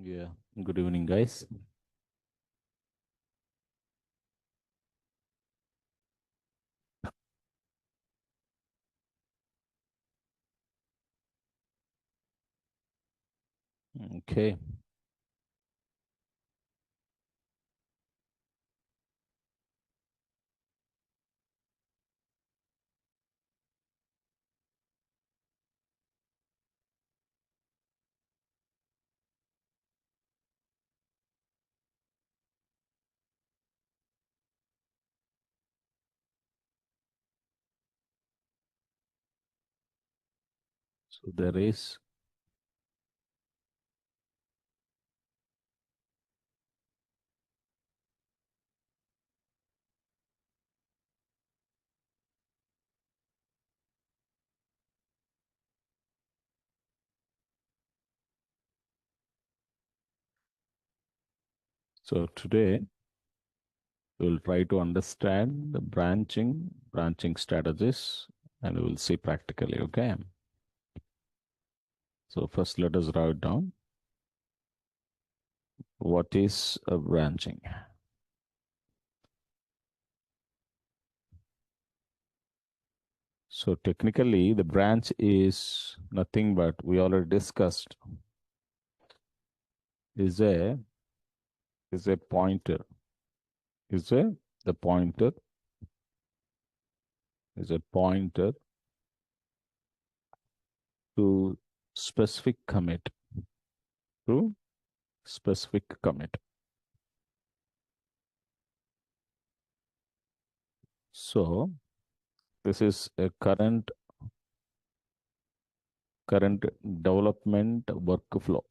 Yeah, good evening, guys. Okay, so there is, so today we'll try to understand the branching strategies, and we will see practically, okay? So first let us write down what is a branching. So technically the branch is nothing but we already discussed is a pointer, is a the pointer is a pointer to specific commit to specific commit. So this is a current development workflow.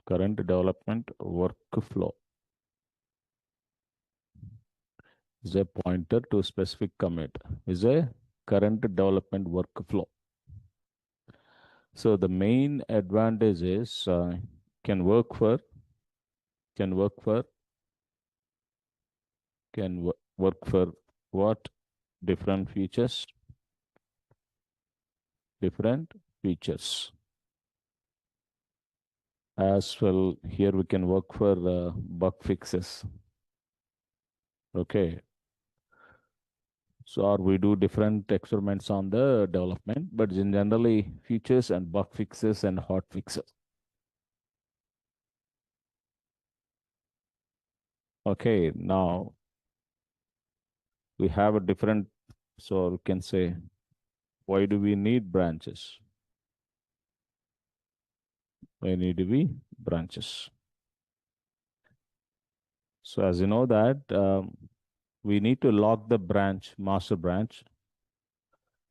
Current development workflow is a pointer to specific commit. Is a current development workflow. So the main advantage is can work for can work for work for what different features different features as well. Here we can work for bug fixes. Okay, so or we do different experiments on the development, but in generally features and bug fixes and hot fixes. Okay, now we have a different, so we can say, why do we need branches? Why need we branches? So as you know that we need to lock the branch, master branch.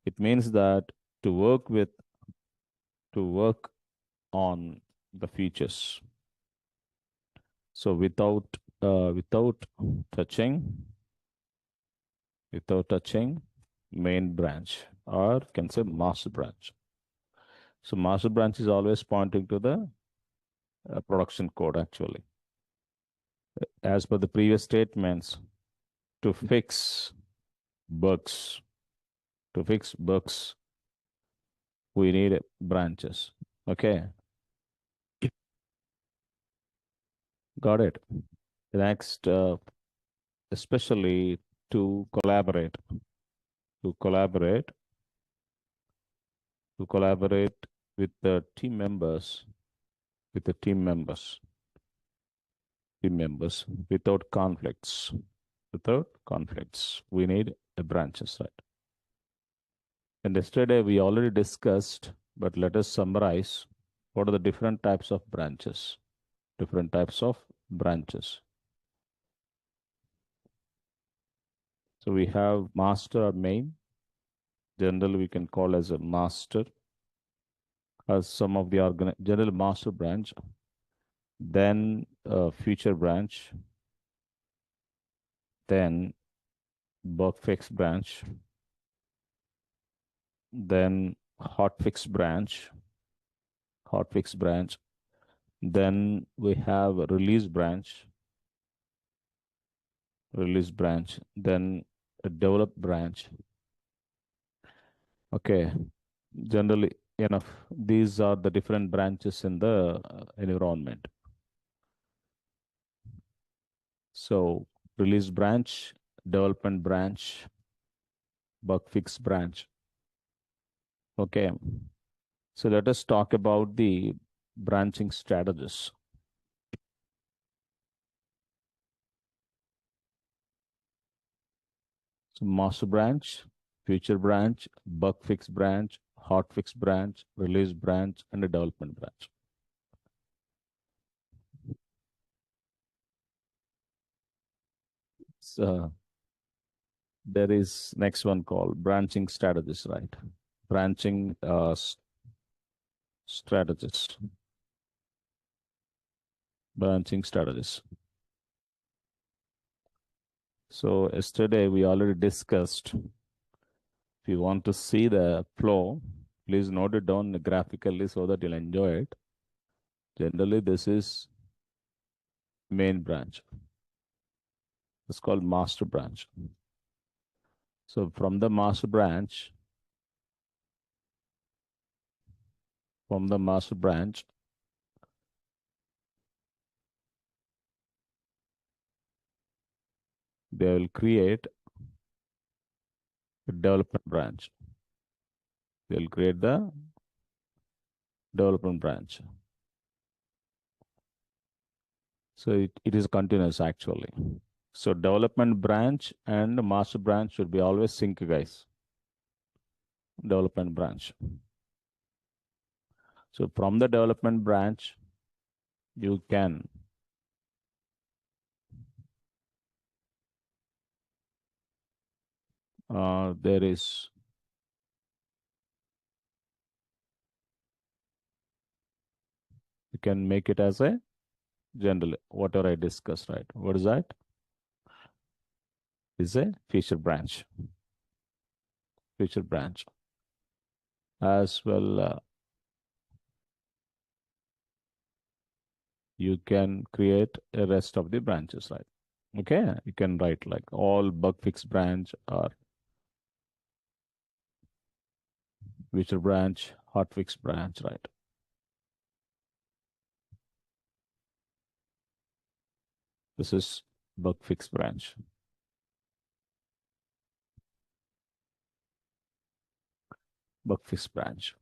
It means that to work with, to work on the features. So without touching, without touching main branch or can say master branch. So master branch is always pointing to the production code actually. As per the previous statements, to fix bugs, to fix bugs, we need branches. Okay, got it. Next, especially to collaborate, to collaborate, to collaborate with the team members, with the team members without conflicts. Without conflicts, we need a branches, right? And yesterday we already discussed, but let us summarize what are the different types of branches. Different types of branches. So we have master or main. Generally, we can call as a master, as some of the general master branch. Then future branch. Then bug fix branch. Then hotfix branch. Hotfix branch. Then we have a release branch. Then a develop branch. Okay, generally enough. These are the different branches in the environment. So release branch, development branch, bug fix branch. Okay. So let us talk about the branching strategies. So master branch, feature branch, bug fix branch, hot fix branch, release branch, and a development branch. So there is next one called branching strategies, right? Branching strategies. Branching strategies. So yesterday we already discussed. If you want to see the flow, please note it down graphically so that you'll enjoy it. Generally, this is main branch. It's called master branch. So from the master branch, they will create a development branch. They'll create the development branch. So it is continuous actually. So development branch and master branch should be always sync, guys. Development branch. So from the development branch, you can there is you can make it as a general whatever I discussed, right? What is that? Is a feature branch. Feature branch. As well, you can create a rest of the branches, right? Okay, you can write like all bug fix branch or feature branch, hot fix branch, right? This is bug fix branch. Bug fix branch.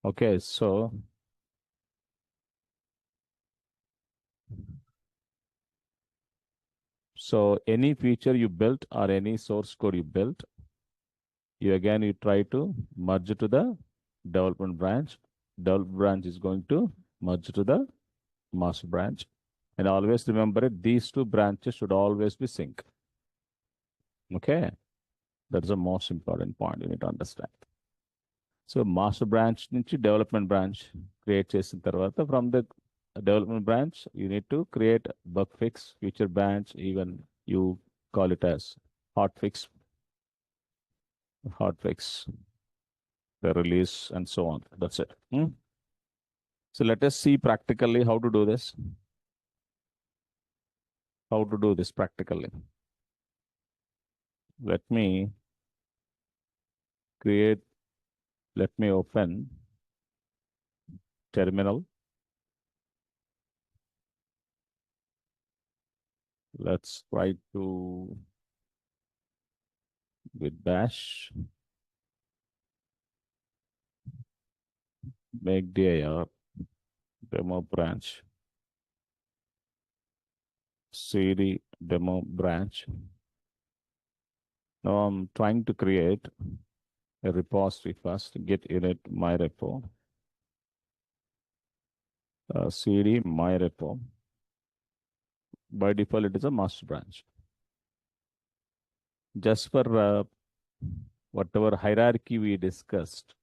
Okay, so any feature you built or any source code you built, you try to merge it to the development branch. Development branch is going to merge to the master branch. And always remember it, these two branches should always be sync. Okay. That's the most important point you need to understand. So master branch నుంచి development branch create చేసిన తర్వాత from the development branch you need to create bug fix, feature branch, even you call it as hot fix, hot fix, the release, and so on. That's it. So let us see practically how to do this. How to do this practically. Let me create, let me open terminal. Let's try to with bash make dir demo branch cd demo branch. Now I'm trying to create a repository first. Git init my repo, cd my repo. By default, it is a master branch. Just for whatever hierarchy we discussed,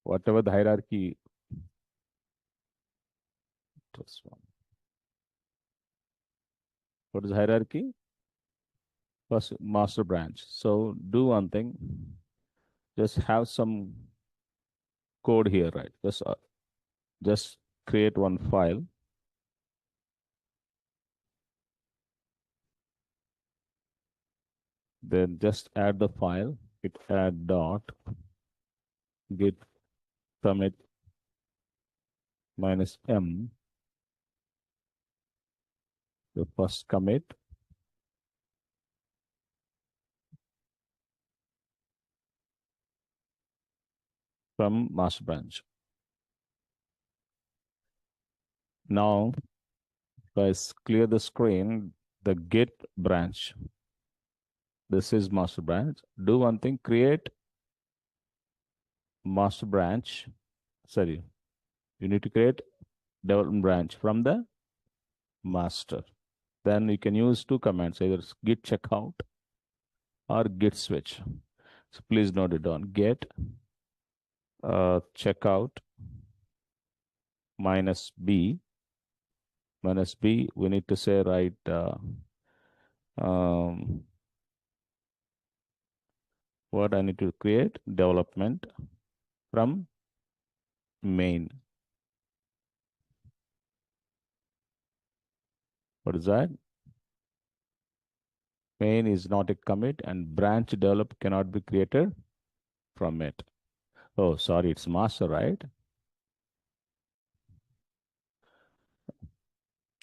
whatever the hierarchy, just one. What is hierarchy? First, master branch. So do one thing. Just have some code here, right? Just create one file. Then just add the file. It add dot git commit minus M, the first commit from master branch. Now, if I clear the screen, the git branch, this is master branch. Do one thing, create master branch. Sorry, you need to create development branch from the master. Then you can use two commands, either git checkout or git switch. So please note it down. Get checkout minus B. Minus B, we need to say right um, what I need to create development from main. What is that? Main is not a commit and branch develop cannot be created from it. Oh, sorry, it's master, right?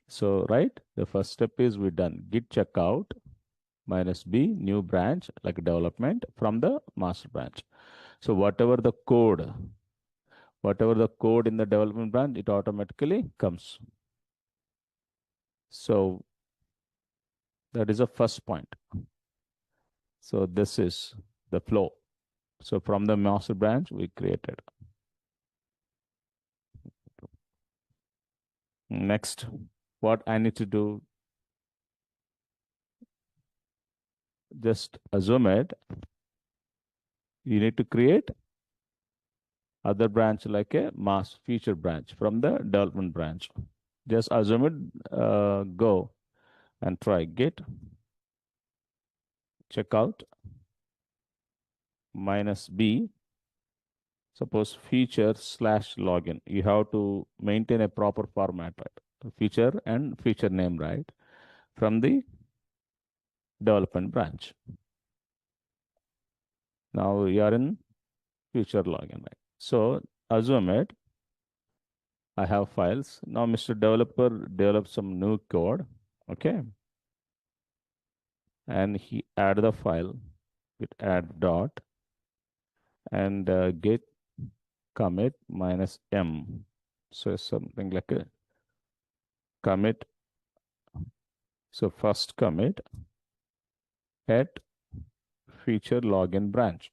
So, right, the first step is we done git checkout minus B, new branch like development from the master branch. So, whatever the code in the development branch, it automatically comes. So, that is the first point. So, this is the flow. So, from the master branch, we created. Next, what I need to do, just assume it. You need to create other branch like a mass feature branch from the development branch. Just assume it, go and try git checkout minus B. Suppose feature slash login. You have to maintain a proper format, right? Feature and feature name, right? From the development branch. Now you are in feature login, right? So assume it. I have files. Now Mr. Developer develops some new code. Okay. And he add the file with add dot and git commit minus M. So something like a commit. So first commit at feature login branch.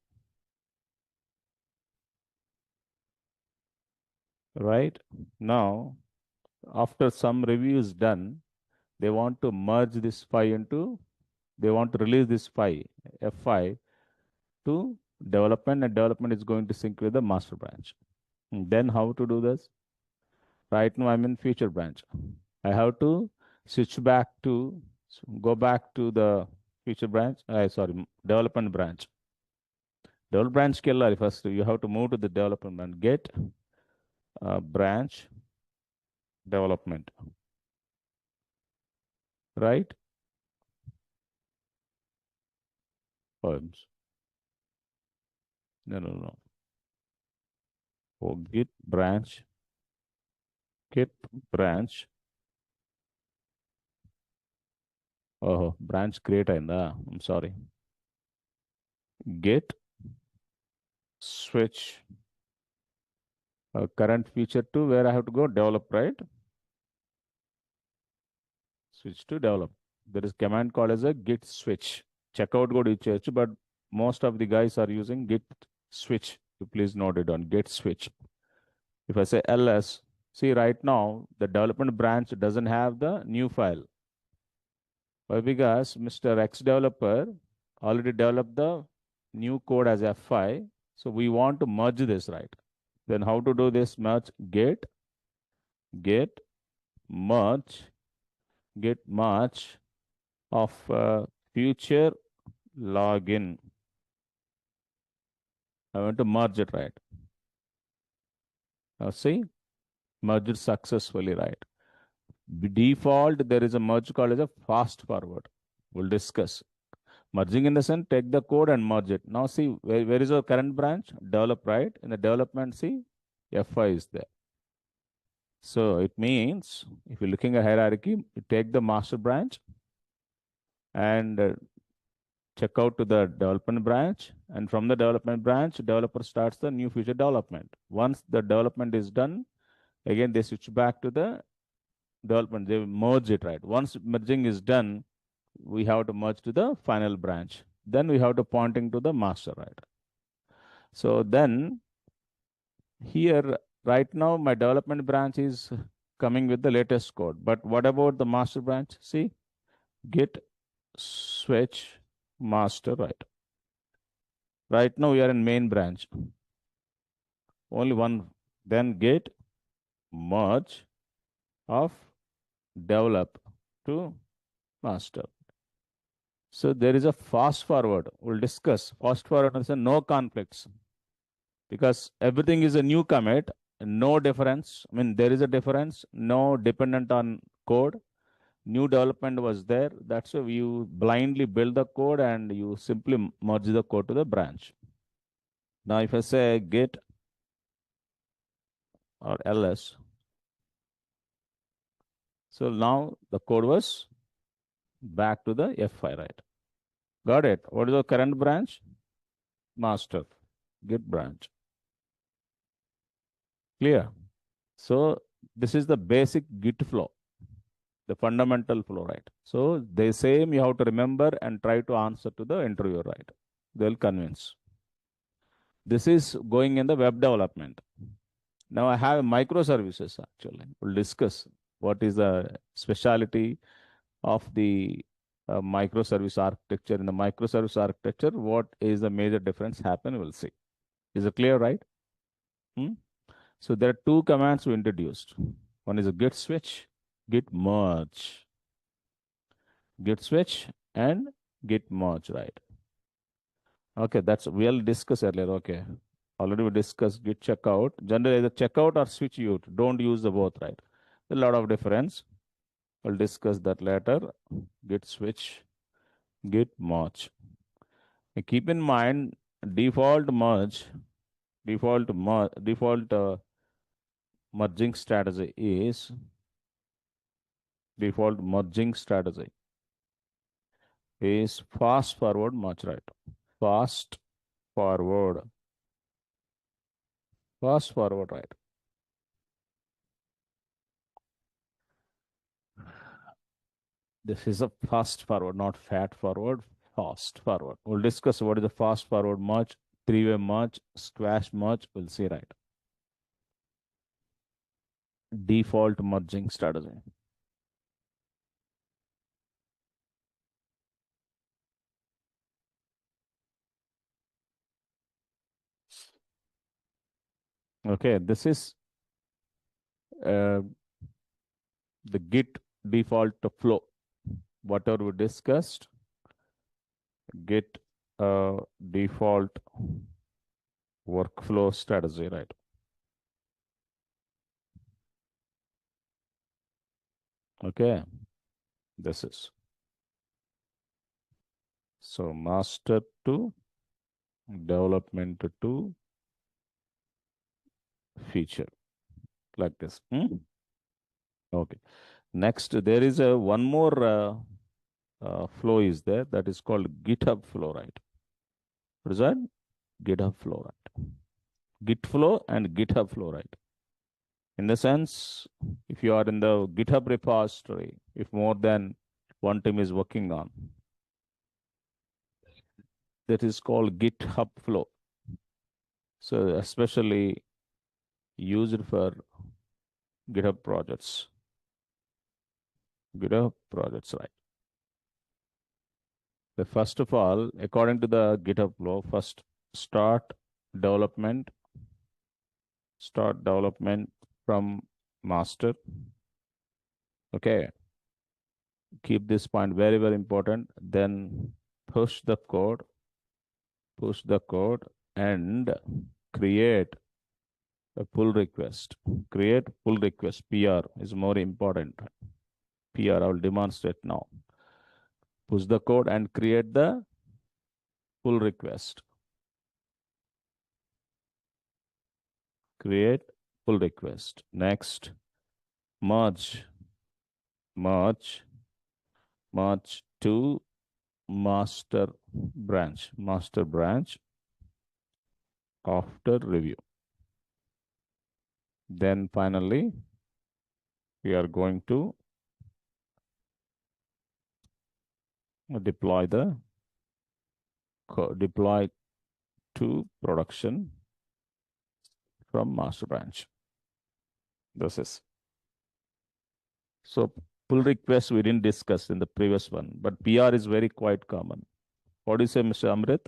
Right now, after some review is done, they want to merge this file into, they want to release this file, F5 to development, and development is going to sync with the master branch. And then how to do this? Right now I'm in feature branch. I have to switch back to, go back to the feature branch, sorry, development branch. Development branch killer first, you have to move to the development branch, get branch development, right? Poems. No, no, no. Oh, git branch. Oh, branch create ayinda. I'm sorry. Git switch current feature to where I have to go develop, right? Switch to develop. There is command called as a git switch. Checkout go to church, but most of the guys are using git switch. So please note it on git switch. If I say ls, see right now the development branch doesn't have the new file. Why? Because Mr. X developer already developed the new code as F5. So we want to merge this, right? Then how to do this merge? Get merge, get merge of future login. I want to merge it, right? Now see, merged successfully, right? Default, there is a merge called as a fast forward. We'll discuss. Merging in the sense, take the code and merge it. Now see, where is our current branch? Develop, right? In the development, see, F5 is there. So it means if you're looking at hierarchy, you take the master branch and check out to the development branch. And from the development branch, developer starts the new feature development. Once the development is done, again they switch back to the development. They merge it, right? Once merging is done, we have to merge to the final branch. Then we have to pointing to the master, right? So then here, right now, my development branch is coming with the latest code. But what about the master branch? See, git switch master, right? Right now, we are in main branch. Only one. Then git merge of develop to master. So there is a fast forward. We'll discuss. Fast forward is a no conflicts because everything is a new commit, no difference. I mean, there is a difference, no dependent on code. New development was there. That's why you blindly build the code and you simply merge the code to the branch. Now, if I say git or ls, so now the code was back to the F5, right? Got it. What is the current branch? Master, git branch. Clear? So this is the basic git flow, the fundamental flow, right? So the same you have to remember and try to answer to the interviewer, right? They'll convince. This is going in the web development. Now I have microservices actually. We'll discuss what is the speciality of the microservice architecture. In the microservice architecture, what is the major difference happen? We'll see. Is it clear, right? Hmm? So there are two commands we introduced. One is a git switch, git merge, git switch, and git merge, right? Okay, that's we'll discuss earlier. Okay, already we discussed git checkout. Generally, either checkout or switch you don't use the both, right? A lot of difference. We'll discuss that later. Git switch, git merge. And keep in mind, default merge, default merging strategy is default merging strategy is fast forward merge, right? Fast forward, fast forward, right? This is a fast forward, not fat forward, fast forward. We'll discuss what is a fast forward merge, three-way merge, squash merge. We'll see, right? Default merging strategy. Okay, this is uh, the Git default flow. Whatever we discussed, Git default workflow strategy, right? Okay, this is so master to development to feature like this. Hmm? Okay. Next, there is a one more flow is there that is called GitHub flow, right? What is that? GitHub flow, right? Git flow and GitHub flow, right? In the sense, if you are in the GitHub repository, if more than one team is working on, that is called GitHub flow. So especially used for GitHub projects. GitHub projects, right? The first of all, according to the GitHub flow, first start development, start development from master. Okay, keep this point very, very important. Then push the code, push the code and create a pull request. Create pull request. PR is more important. PR, I will demonstrate now. Push the code and create the pull request. Create pull request. Next, merge, merge, merge to master branch after review. Then finally, we are going to deploy deploy to production from master branch. This is so pull request we didn't discuss in the previous one, but PR is very quite common. What do you say, Mr. Amrit?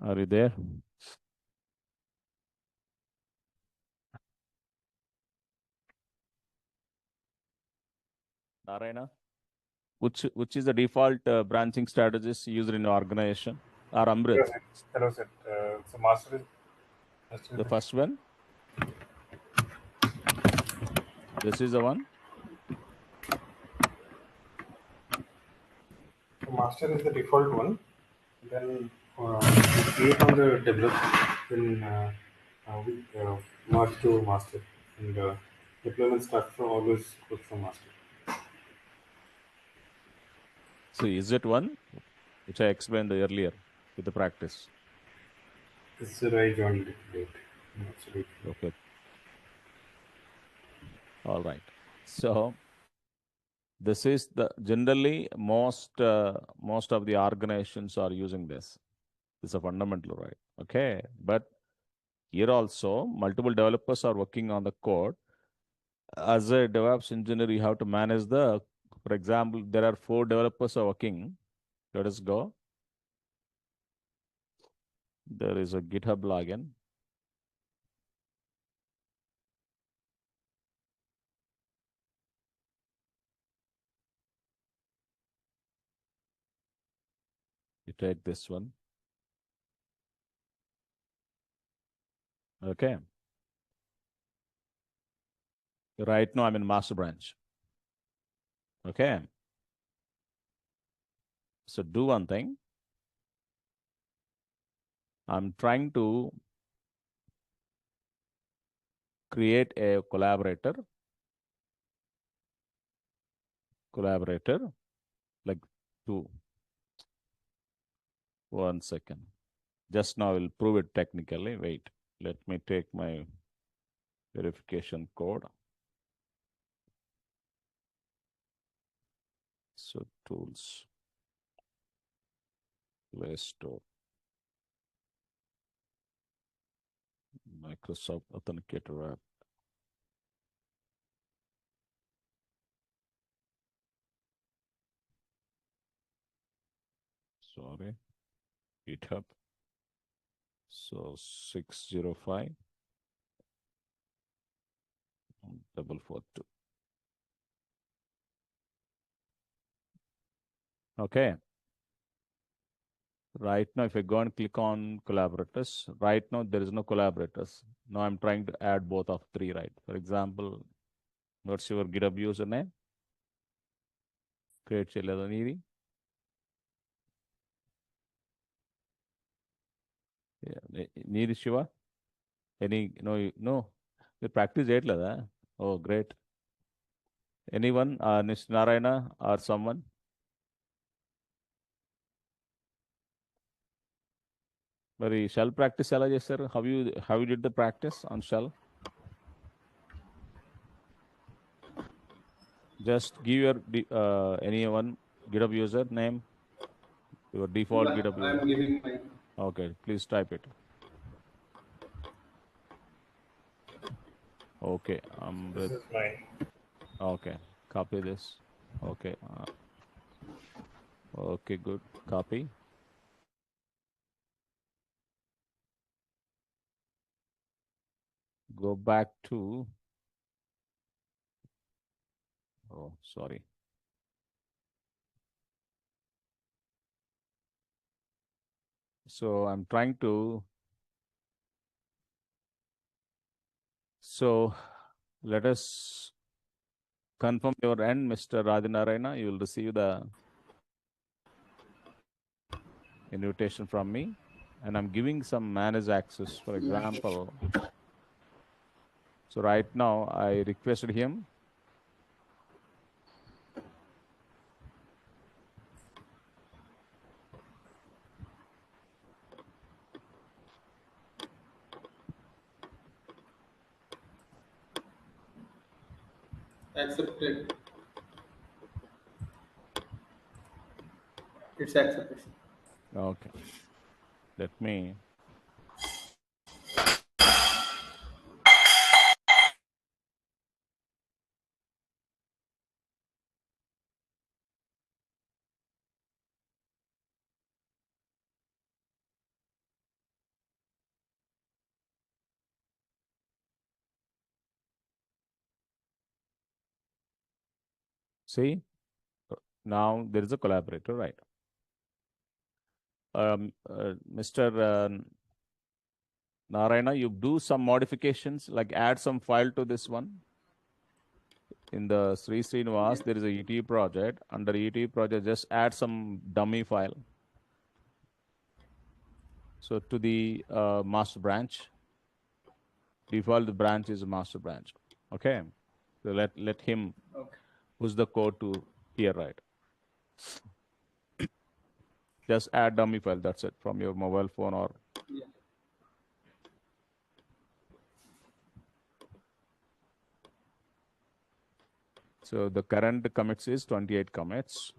Are you there? Narayana? Which is the default branching strategies used in your organization? Or Hello, Amrit? sir. Hello, sir. So master is The first one? This is the one? the default one. Then we create on the develop. Then we merge to master, and deployment starts from always goes from master. So is it one which I explained earlier with the practice? This is I joined it late. Absolutely. Okay. All right. So this is the generally most of the organizations are using this. It's a fundamental right. Okay. But here also multiple developers are working on the code. As a DevOps engineer, you have to manage for example, there are 4 developers are working. Let us go. There is a GitHub login. You take this one. Okay. Right now I'm in master branch. Okay. So do one thing. I'm trying to create a collaborator, like two. 1 second. Just now I'll prove it technically. Wait. Let me take my verification code. So tools, Play Store, Microsoft Authenticator app. Sorry, GitHub. So 605 442. Okay. Right now, if I go and click on collaborators, right now there is no collaborators. Now I'm trying to add both of three, right? For example, what's your GitHub username? Create Cheladoniri. Yeah. Needi Shiva? Any, no, you practice it, lada. Oh, great. Anyone, Nish Narayana or someone? మరి shell practice ఎలా చేస్తారు? How you did the practice on shell? Just give your anyone GitHub user name, your No, default GitHub I user. am giving my. Okay, please type it. Okay, This is my. okay, copy this. Okay, okay, good. Copy. Go back to. Oh, sorry. So I'm trying to. So let us confirm your end, Mr. Radhinarayana. You will receive the invitation from me. and I'm giving some manage access, for example. So right now I requested him. Accepted. It's accepted. Okay, let me. See, now there is a collaborator, right? Mr. Narayana, you do some modifications, like add some file to this one. In the Sri Yeah. Srinivas, there is a ET project. Under ET project, just add some dummy file. So to the master branch, default branch is a master branch. Okay. So let him Okay. push the code to here, right? Just add dummy file. That's it from your mobile phone or Yeah. so the current commits is 28 commits.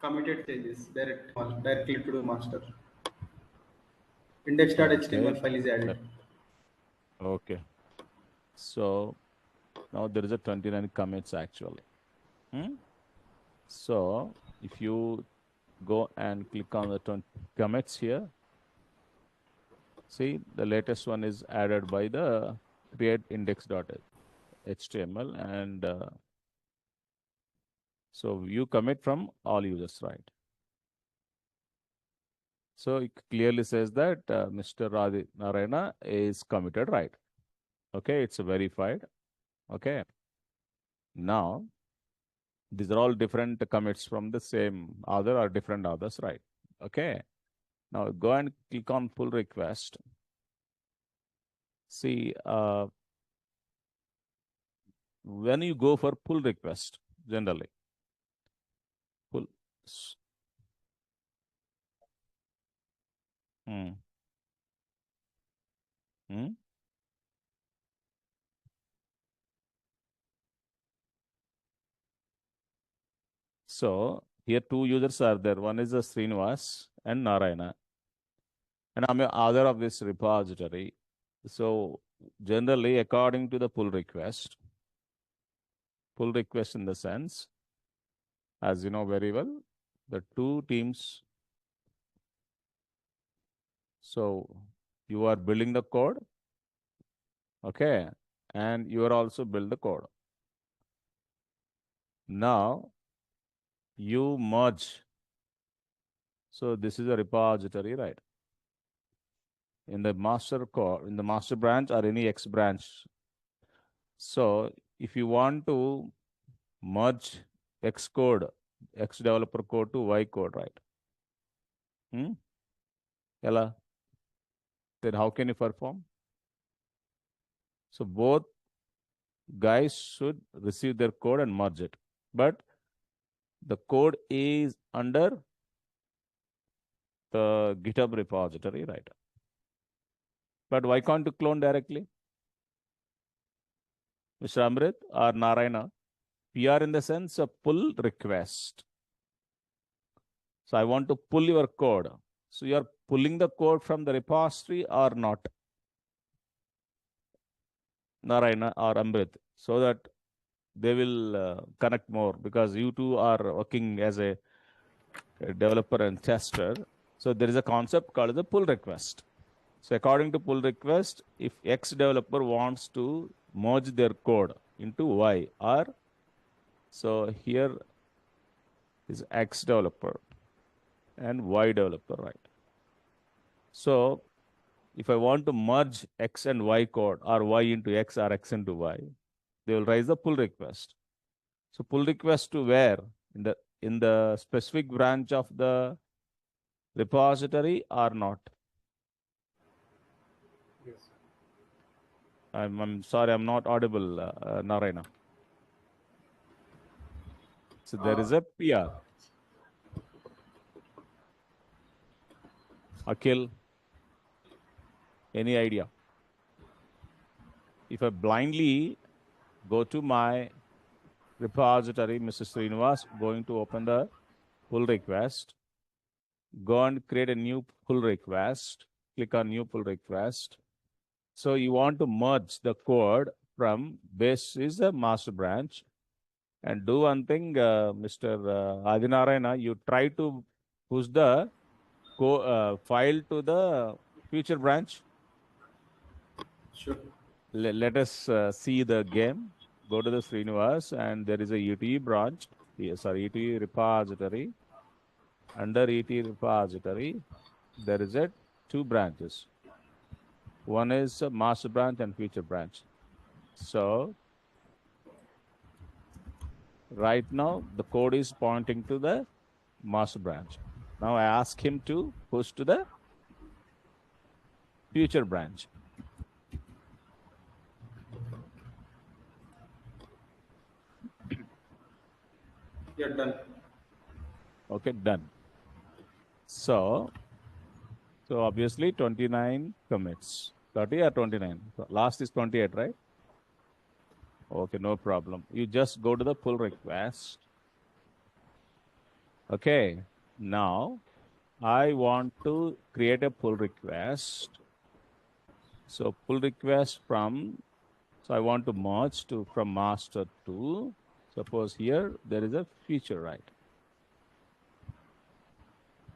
Committed changes directly to the master. Okay. Index.html file is added. Let, okay. So now there is a 29 commits actually. Hmm? So if you go and click on the 20 commits here, see the latest one is added by the create index.html and so you commit from all users, right? So it clearly says that Mr. Narayana is committed, right? Okay, it's verified. Okay. Now these are all different commits from the same author or different authors, right? Okay. Now go and click on pull request. See, when you go for pull request, generally, pull. Hmm, hmm. So here two users are there. One is a Srinivas and Narayana. And I'm a author of this repository. So generally, according to the pull request in the sense, as you know very well, the two teams. So you are building the code, okay, and you are also build the code. Now you merge. So this is a repository, right? In the master core, in the master branch or any X branch. So if you want to merge X code, X developer code to Y code, right? Hmm? Ella, then how can you perform? So both guys should receive their code and merge it. But the code is under the GitHub repository, right? But why can't you clone directly? Mr. Amrit or Narayana? PR in the sense of pull request. So I want to pull your code. So you are pulling the code from the repository or not, Narayana or Amrit, so that they will connect more because you two are working as a developer and tester. So there is a concept called the pull request. So according to pull request, if X developer wants to merge their code into Y, or so here is X developer and Y developer, right? So if I want to merge X and Y code, or Y into X or X into Y, they will raise the pull request. So pull request to where? In the specific branch of the repository or not? Yes. I'm sorry, I'm not audible, Narayana. So there is a PR. Akhil, any idea? If I blindly go to my repository, Mr. Srinivas, going to open the pull request, go and create a new pull request, click on new pull request. So you want to merge the code from base is a master branch, and do one thing, Mr. Adinarayana, you try to push the file to the future branch. Sure. Let us see the game. Go to the Srinivas, and there is a UTE branch. Yes, sorry, UTE repository. Under UTE repository, there is a two branches. One is a master branch and future branch. So right now, the code is pointing to the master branch. Now I ask him to push to the future branch. Yeah, done. Okay, done. So obviously 29 commits. 30 or 29? So last is 28, right? Okay, no problem. You just go to the pull request. Okay, now I want to create a pull request. So pull request from, so I want to merge to from master to, suppose here there is a feature, right?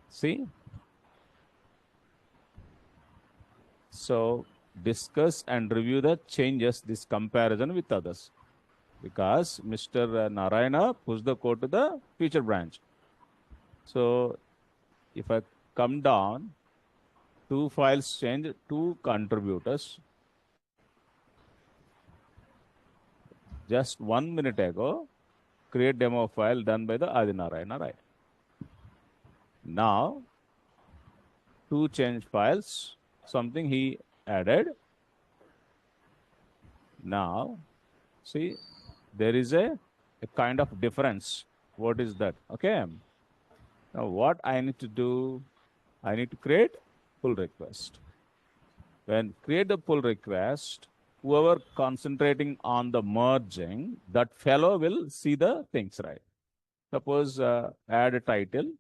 See? So discuss and review the changes, this comparison with others. Because Mr. Narayana pushed the code to the feature branch. So if I come down, two files change, two contributors. Just 1 minute ago, create demo file done by the Adi Narayana, right? Now, two change files, something he added. Now, see, there is a kind of difference. What is that? Okay. Now, what I need to do, I need to create pull request. When create the pull request, whoever concentrating on the merging, that fellow will see the things, right? Suppose add a title,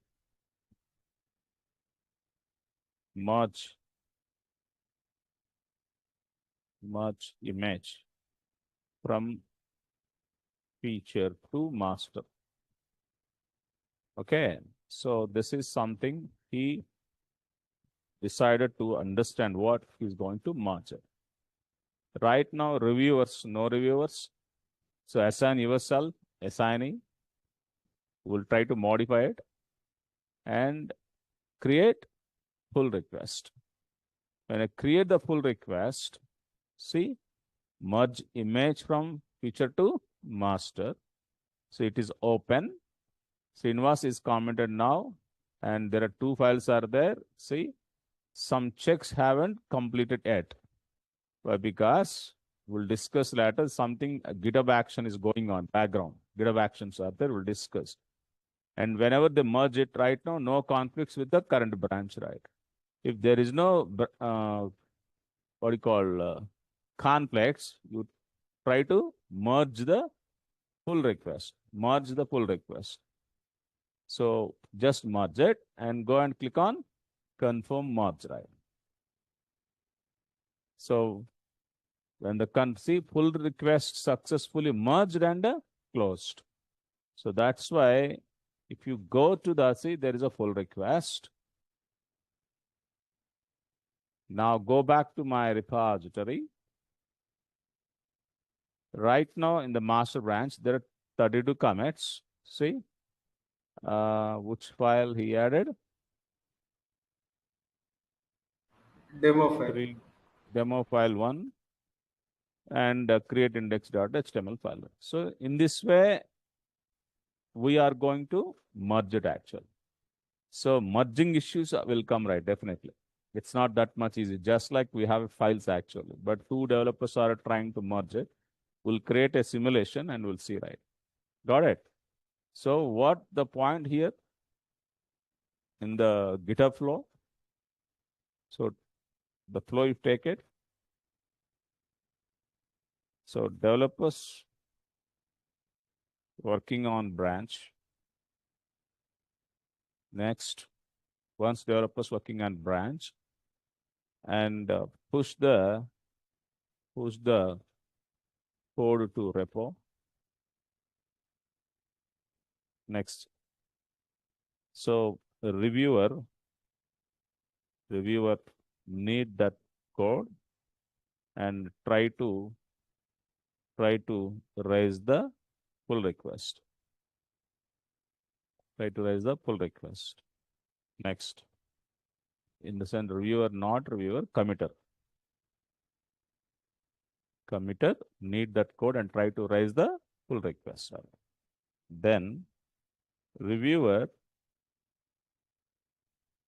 merge image from feature to master. Okay, so this is something he decided to understand what he's going to merge it. Right now, reviewers, no reviewers. So assign yourself, assigning. We'll try to modify it and create pull request. When I create the pull request, see, merge image from feature to master. So it is open. Srinivas is commented now, and there are two files are there. See, some checks haven't completed yet. Why? Because we'll discuss later something, GitHub action is going on background. GitHub actions are there, we'll discuss. And whenever they merge it right now, no conflicts with the current branch, right? If there is no, what do you call, conflicts, you try to merge the pull request. Merge the pull request. So just merge it and go and click on confirm merge, right? So when the see pull request successfully merged and closed. So that's why if you go to the, see, there is a pull request. Now go back to my repository. Right now in the master branch, there are 32 commits. See, which file he added? Demo file. Three demo file one and create index.html file. So in this way, we are going to merge it actually. So merging issues will come, right? Definitely. It's not that much easy, just like we have files actually. But two developers are trying to merge it. We'll create a simulation and we'll see, right? Got it? So what the point here in the GitHub flow? So the flow, you take it. So developers working on branch. Next, once developers working on branch and push the code to repo. Next, so the reviewer need that code and try to raise the pull request. Try to raise the pull request. Next, in the sense reviewer, not reviewer, committer. Committer need that code and try to raise the pull request. Then reviewer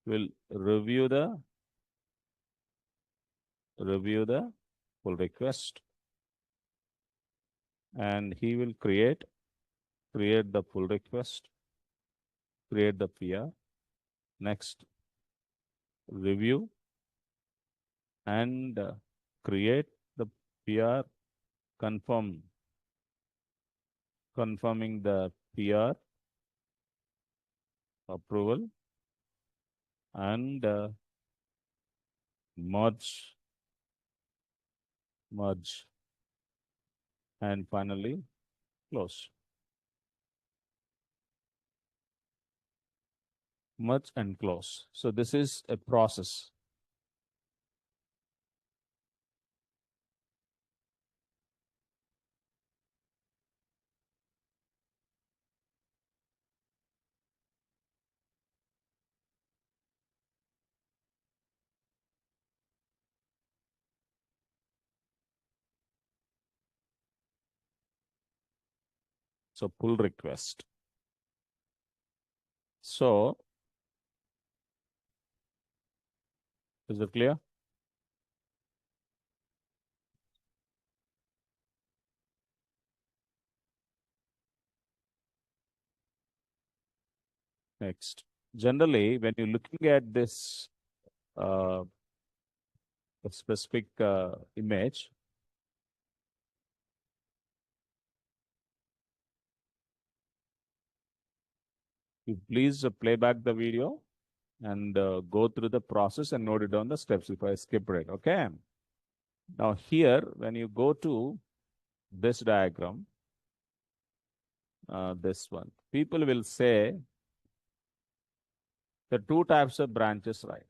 will review the pull request and he will create the pull request, create the PR. Next, review and create the PR, confirming the PR approval and merge and finally close. Merge and close. So this is a process. So pull request. So is it clear? Next, generally, when you're looking at this uh, specific image, you please play back the video and go through the process and note it down the steps if I skip it. Okay. Now here, when you go to this diagram, this one, people will say the two types of branches, right?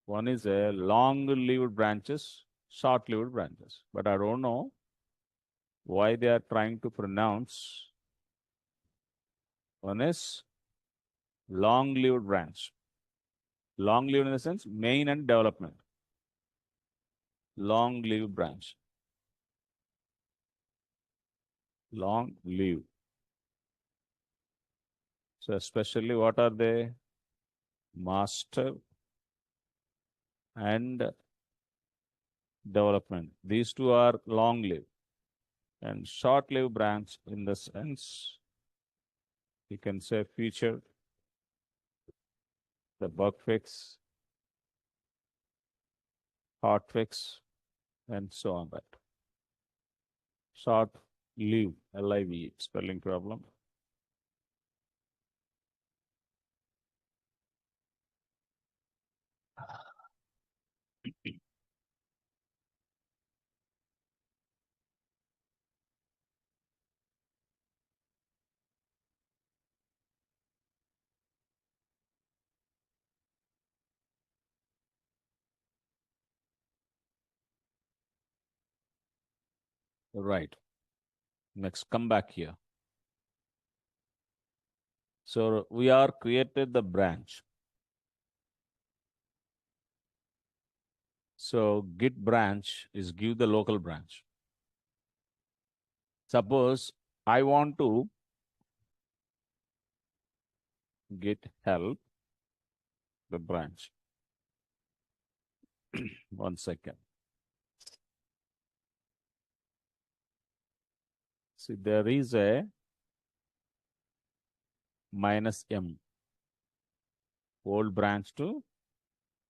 One is a long-lived branches, short-lived branches. But I don't know why they are trying to pronounce one is long-lived branch. Long-lived in the sense main and development. Long-lived branch. Long-lived. So especially what are they? Master and development. These two are long-lived. And short-lived branch in the sense, you can say feature, the bug fix, hot fix, and so on. That short-lived, LIV, spelling problem. Right. Next, come back here. So we are created the branch. So git branch is give the local branch. Suppose I want to git help the branch. 1 second. See, there is a -m old branch to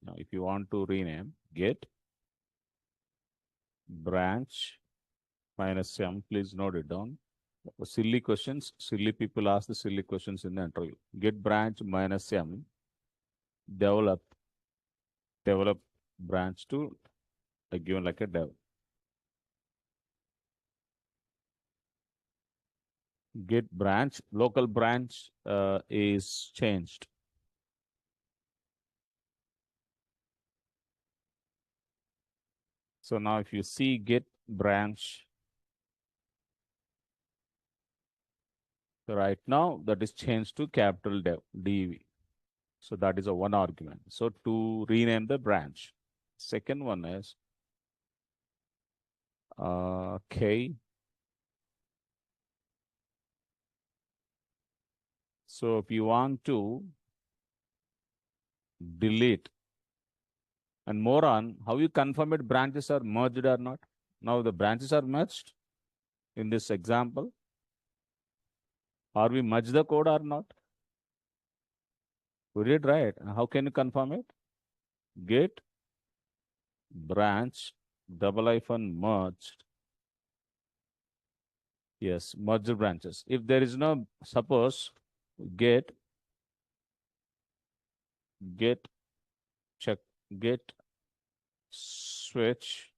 now. If you want to rename, git branch -m. Please note it down. Silly questions. Silly people ask the silly questions in the interview. Git branch -m develop develop branch to given like a dev. Git branch local branch is changed. So now if you see git branch right now, that is changed to capital dev. So that is a one argument. So to rename the branch. Second one is k. So if you want to delete and more on how you confirm it branches are merged or not. Now the branches are merged in this example. Are we merge the code or not? We did right. How can you confirm it? Git branch --merged. Yes, merge branches. If there is no, suppose get get check get switch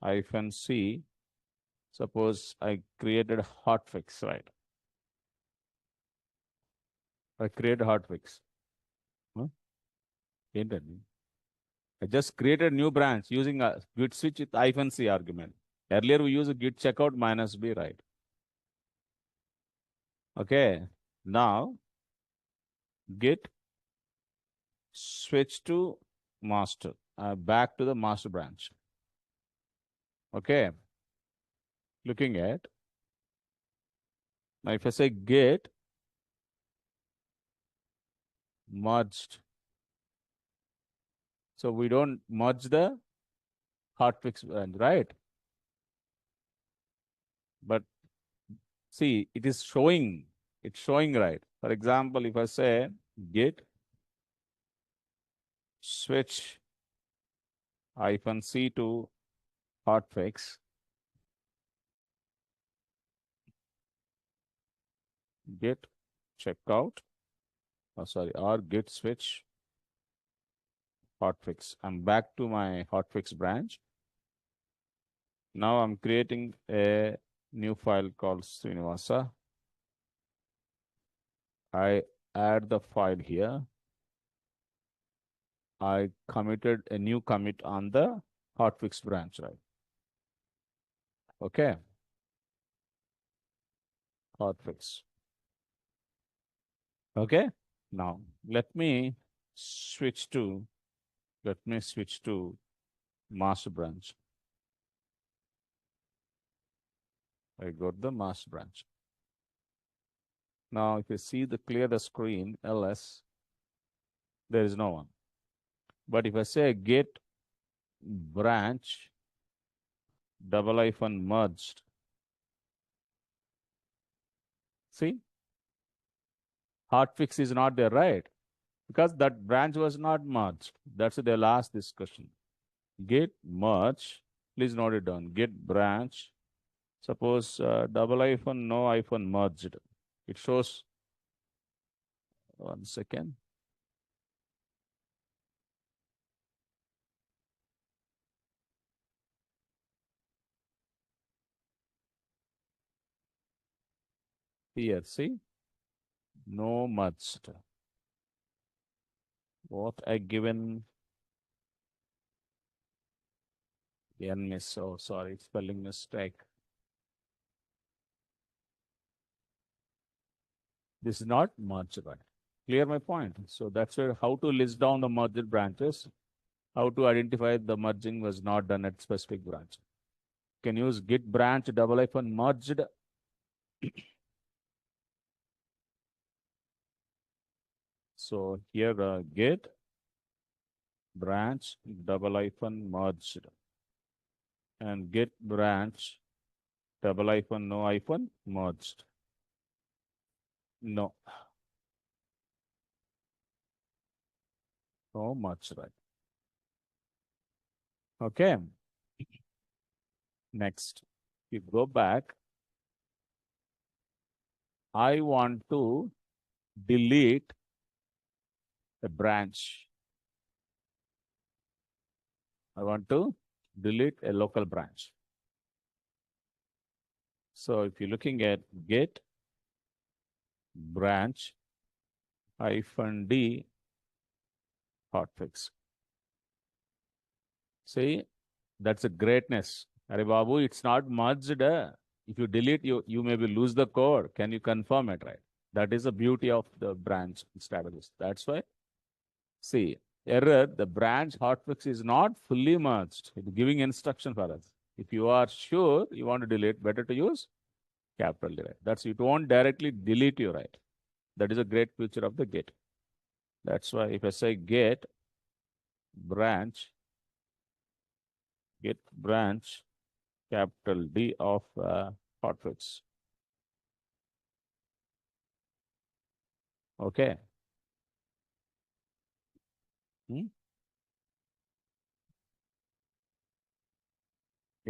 -c. Suppose I created hotfix, right? I create hotfix. Huh? ఏంటండి? I just created new branch using a git switch with -c argument. Earlier we used git checkout -b, right? Okay. Now git switch to master, back to the master branch. Okay. Looking at now, if I say git merged, so we don't merge the hotfix branch, right? But see, it is showing, it's showing right. For example, if I say git switch -c to hotfix, git checkout, or git switch hotfix. I'm back to my hotfix branch. Now I'm creating a new file called Srinivasa. I add the file here. I committed a new commit on the hotfix branch, right? Okay. Hotfix. Okay. Now let me switch to master branch. I got the master branch. Now if you see clear the screen ls, there is no one. But if I say git branch --merged, see, hotfix is not there, right? Because that branch was not merged. That's why they'll ask this question. Git merge, please note it down. Git branch, suppose --no -merged. It shows, 1 second. Here, see, no merged. What I given n miss. Oh, sorry, spelling mistake. This is not merged, right? Clear my point? So that's where how to list down the merged branches, how to identify the merging was not done at specific branch. Can use git branch double hyphen merged. So here git branch double hyphen merged and git branch double hyphen no hyphen merged. No, no merged, right? Okay. Next, you go back. I want to delete a branch. I want to delete a local branch. So if you're looking at git branch hyphen D hotfix. See, that's a greatness. Are Babu, it's not merged. If you delete, you maybe lose the code. Can you confirm it, right? That is the beauty of the branch strategies. That's why, see, error, the branch hotfix is not fully merged. It's giving instruction for us. If you are sure you want to delete, better to use capital D, right? That's it won't directly delete you, right? That is a great feature of the git. That's why if I say git branch capital D of hotfix. Okay.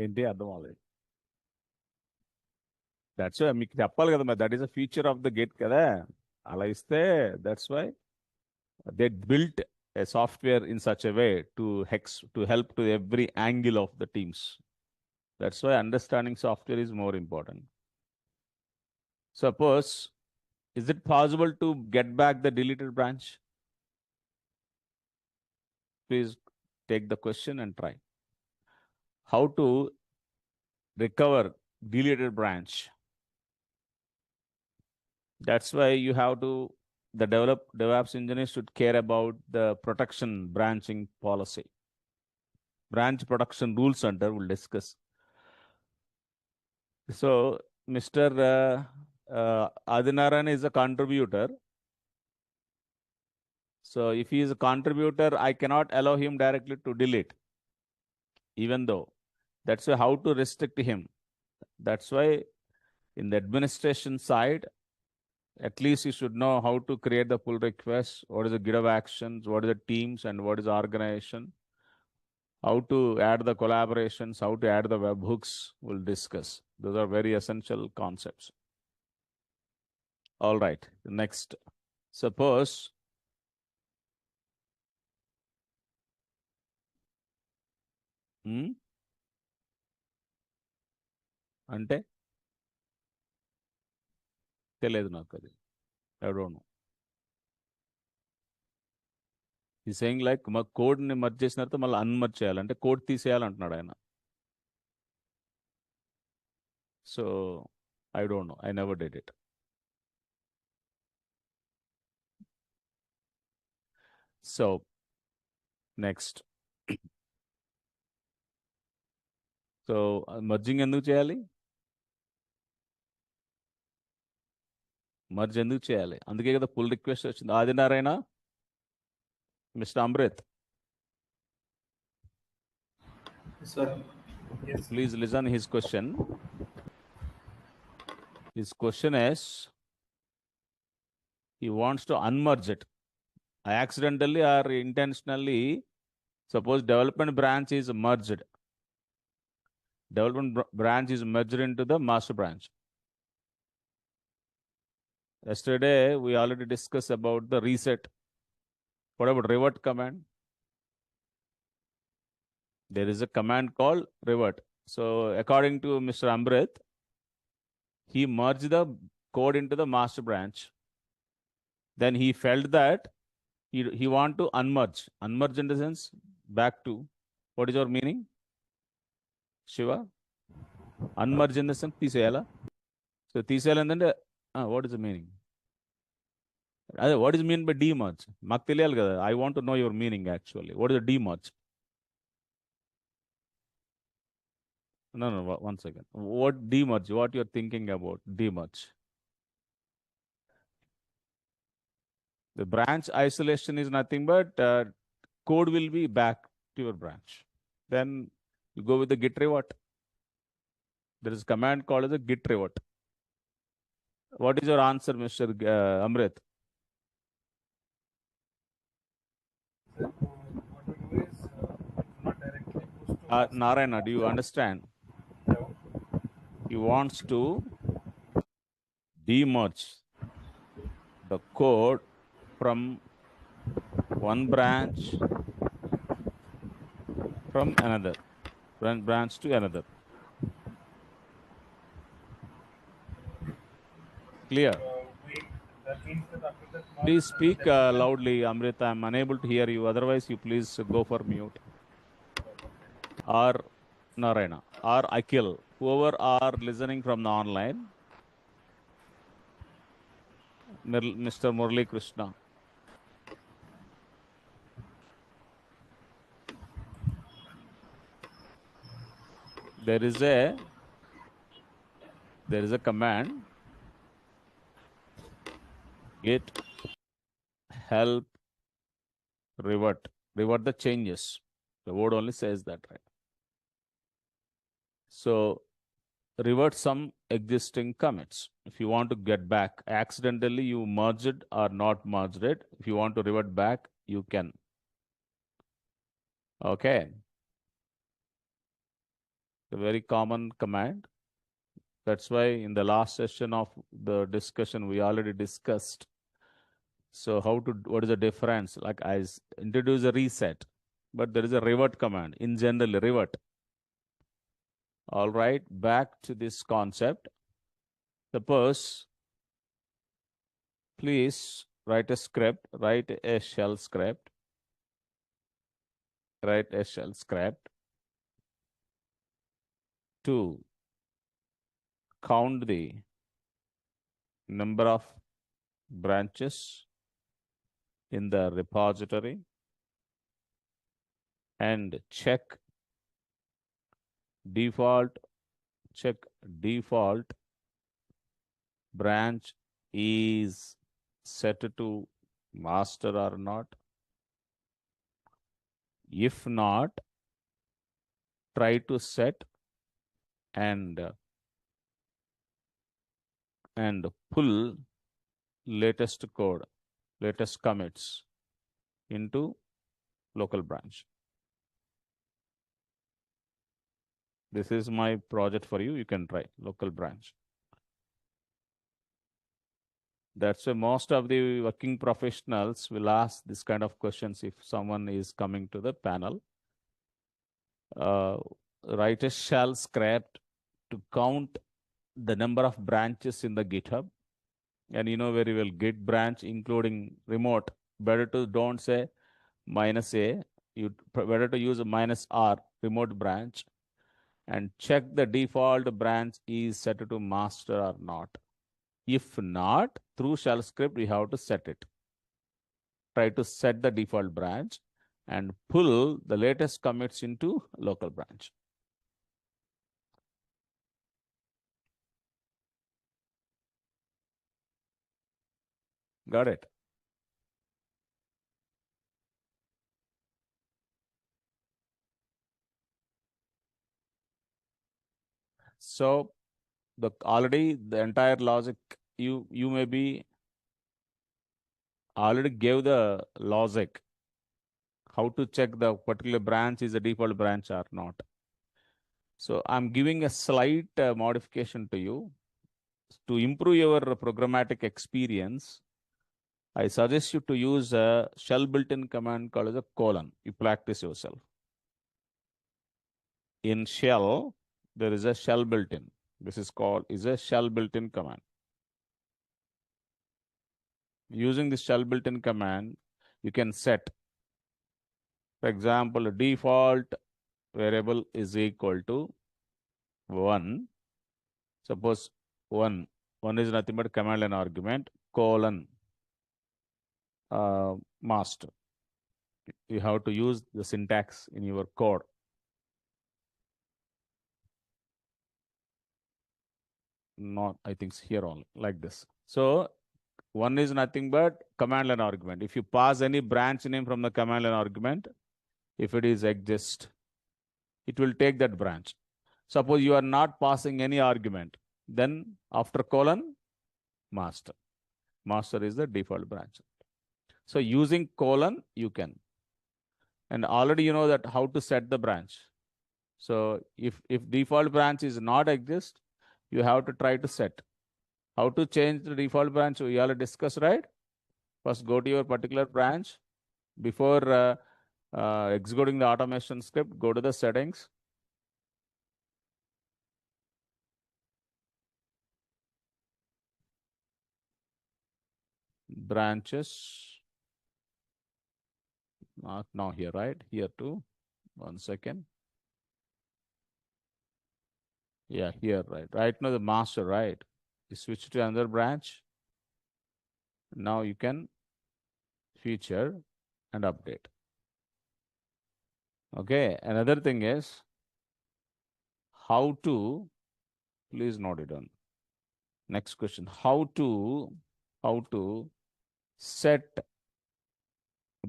ఏంటి అర్థం అవ్వలేదు. That's why మీకు చెప్పాలి కదా మరి that is a feature of the gate కదా అలా ఇస్తే that's why they built a software in such a way to help to every angle of the teams. That's why understanding software is more important. Suppose, is it possible to get back the deleted branch? Please take the question and try. How to recover deleted branch? That's why you have to, the DevOps engineers should care about the protection branching policy. Branch protection rules under we'll discuss. So, Mr. Adinaran is a contributor. So, if he is a contributor, I cannot allow him directly to delete, even though. That's why how to restrict him. That's why in the administration side, at least you should know how to create the pull requests, what is the GitHub actions, what is the teams, and what is the organization, how to add the collaborations, how to add the webhooks, we'll discuss. Those are very essential concepts. All right, next. Suppose అంటే తెలియదు నాకు అది I don't know. ఈ saying like మా కోడ్ని merge చేసిన తర్వాత మళ్ళీ అన్మర్జ్ చేయాలంటే కోడ్ తీసేయాలంటున్నాడు ఆయన. So I don't know, I never did it. So next, so merging ఎందుకు చేయాలి? మర్జ్ ఎందుకు చేయాలి? అందుకే కదా పుల్ రిక్వెస్ట్ వచ్చింది. Adinarayana, mister Amrit, Sir. Yes. please listen his question. His question is, he wants to unmerge it. Accidentally or intentionally, suppose development branch is merged. Development branch is merged into the master branch. Yesterday, we already discussed about the reset. What about revert command? There is a command called revert. So according to Mr. Amrit, he merged the code into the master branch. Then he felt that he want to unmerge. Unmerge in the sense, back to, what is your meaning? Shiva? Unmerge in the sense, తీసేయాలా? So తీసేయాలంటే, what is the meaning? అదే what is mean by demerge మాకు తెలియాలి కదా. I want to know your meaning actually. What is demerge? No, one second. What demerge? What you're thinking about demerge? The branch isolation is nothing but code will be back to your branch. Then you go with the git revert. There is a command called as a git revert. What is your answer, Mr. Amrit? What we do is not directly push to master. Narayana, do you understand? No. He wants to demerge the code from one branch from another branch to another. Clear? That means that after that Please speak loudly, Amrita. I'm unable to hear you. Otherwise, you please go for mute. Or Narayana or Akhil, whoever are listening from the online. Mr. Murali Krishna. There is a command git help revert the changes. The word only says that, right? So revert some existing commits. If you want to get back accidentally, you merged or not merged it. If you want to revert back, you can. Okay. A very common command. That's why in the last session of the discussion, we already discussed. So what is the difference? Like I introduce a reset, but there is a revert command. In general, revert. All right, back to this concept. Suppose, please write a script, write a shell script to count the number of branches in the repository and check default branch is set to master or not. If not, try to set and pull latest commits into local branch. This is my project for you. You can try local branch. That's why most of the working professionals will ask this kind of questions if someone is coming to the panel. Write a shell script to count the number of branches in the GitHub. And you know very well, Git branch, including remote. Better to don't say -a. You better to use a -r, remote branch, and check the default branch is set to master or not. If not, through shell script, we have to set it. Try to set the default branch and pull the latest commits into local branch. Got it? So already the entire logic, you may be already gave the logic how to check the particular branch is a default branch or not. So I'm giving a slight modification to you to improve your programmatic experience. I suggest you to use a shell built-in command called as a colon. You practice yourself. In shell, there is a shell built-in. This is a shell built-in command. Using this shell built-in command, you can set, for example, default variable is equal to 1. Suppose 1 is nothing but command line argument, colon. master. You have to use the syntax in your code. Not, I think it's here only, like this. So one is nothing but command line argument. If you pass any branch name from the command line argument, if it is exist, it will take that branch. Suppose you are not passing any argument, then after colon, master. Master is the default branch. So using colon, you can. And already you know that how to set the branch. So if default branch is not exist, you have to try to set. How to change the default branch? We already discussed, right? First, go to your particular branch. Before executing the automation script, go to the settings. Branches. Not now here, right? Here too. 1 second. Yeah, here, right? Right now the master, right? You switch to another branch. Now you can feature and update. Okay, another thing is how to, please note it down. Next question, how to set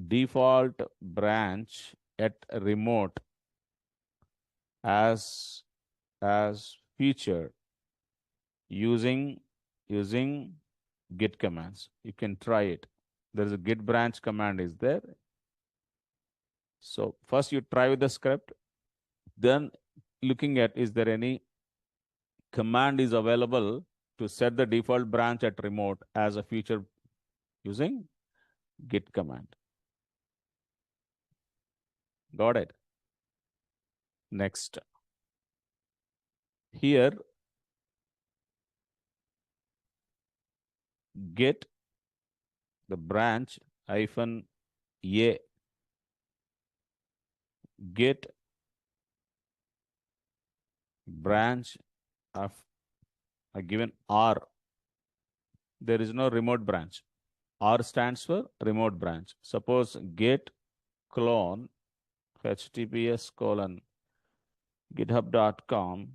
default branch at remote as feature using git commands. You can try it. There is a git branch command is there. So first you try with the script, then looking at is there any command is available to set the default branch at remote as a feature using git command. Got it? Next. Here, get the branch hyphen a, get branch of a given R. There is no remote branch. R stands for remote branch. Suppose get clone https colon github.com/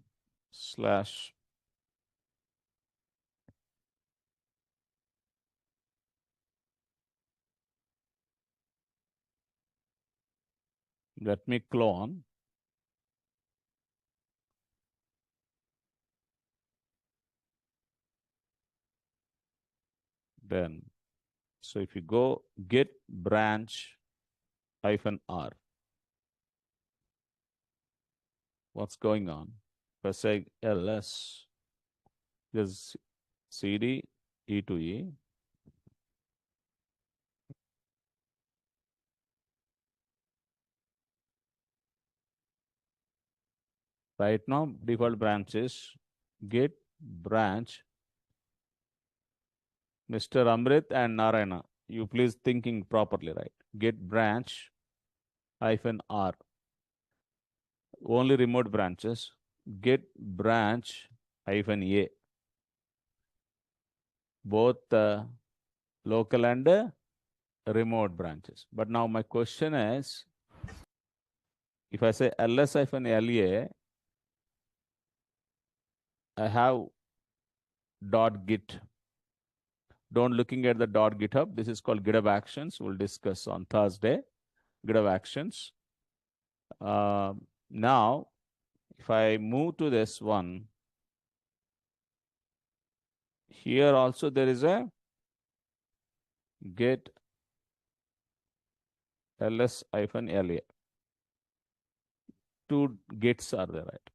let me clone. Then, so if you go get branch hyphen R, what's going on? If I say ls, there's cd e to e. Right now, default branch is get branch Mr. Amrit and Narayana. You please thinking properly, right? Get branch hyphen R. Only remote branches. Get branch hyphen A. Both local and remote branches. But now my question is, if I say ls hyphen la, I have .git. Don't looking at the .github. This is called GitHub Actions. We'll discuss on Thursday. GitHub Actions. Now, if I move to this one, here also there is a get ls hyphen la. Two gits are there, right?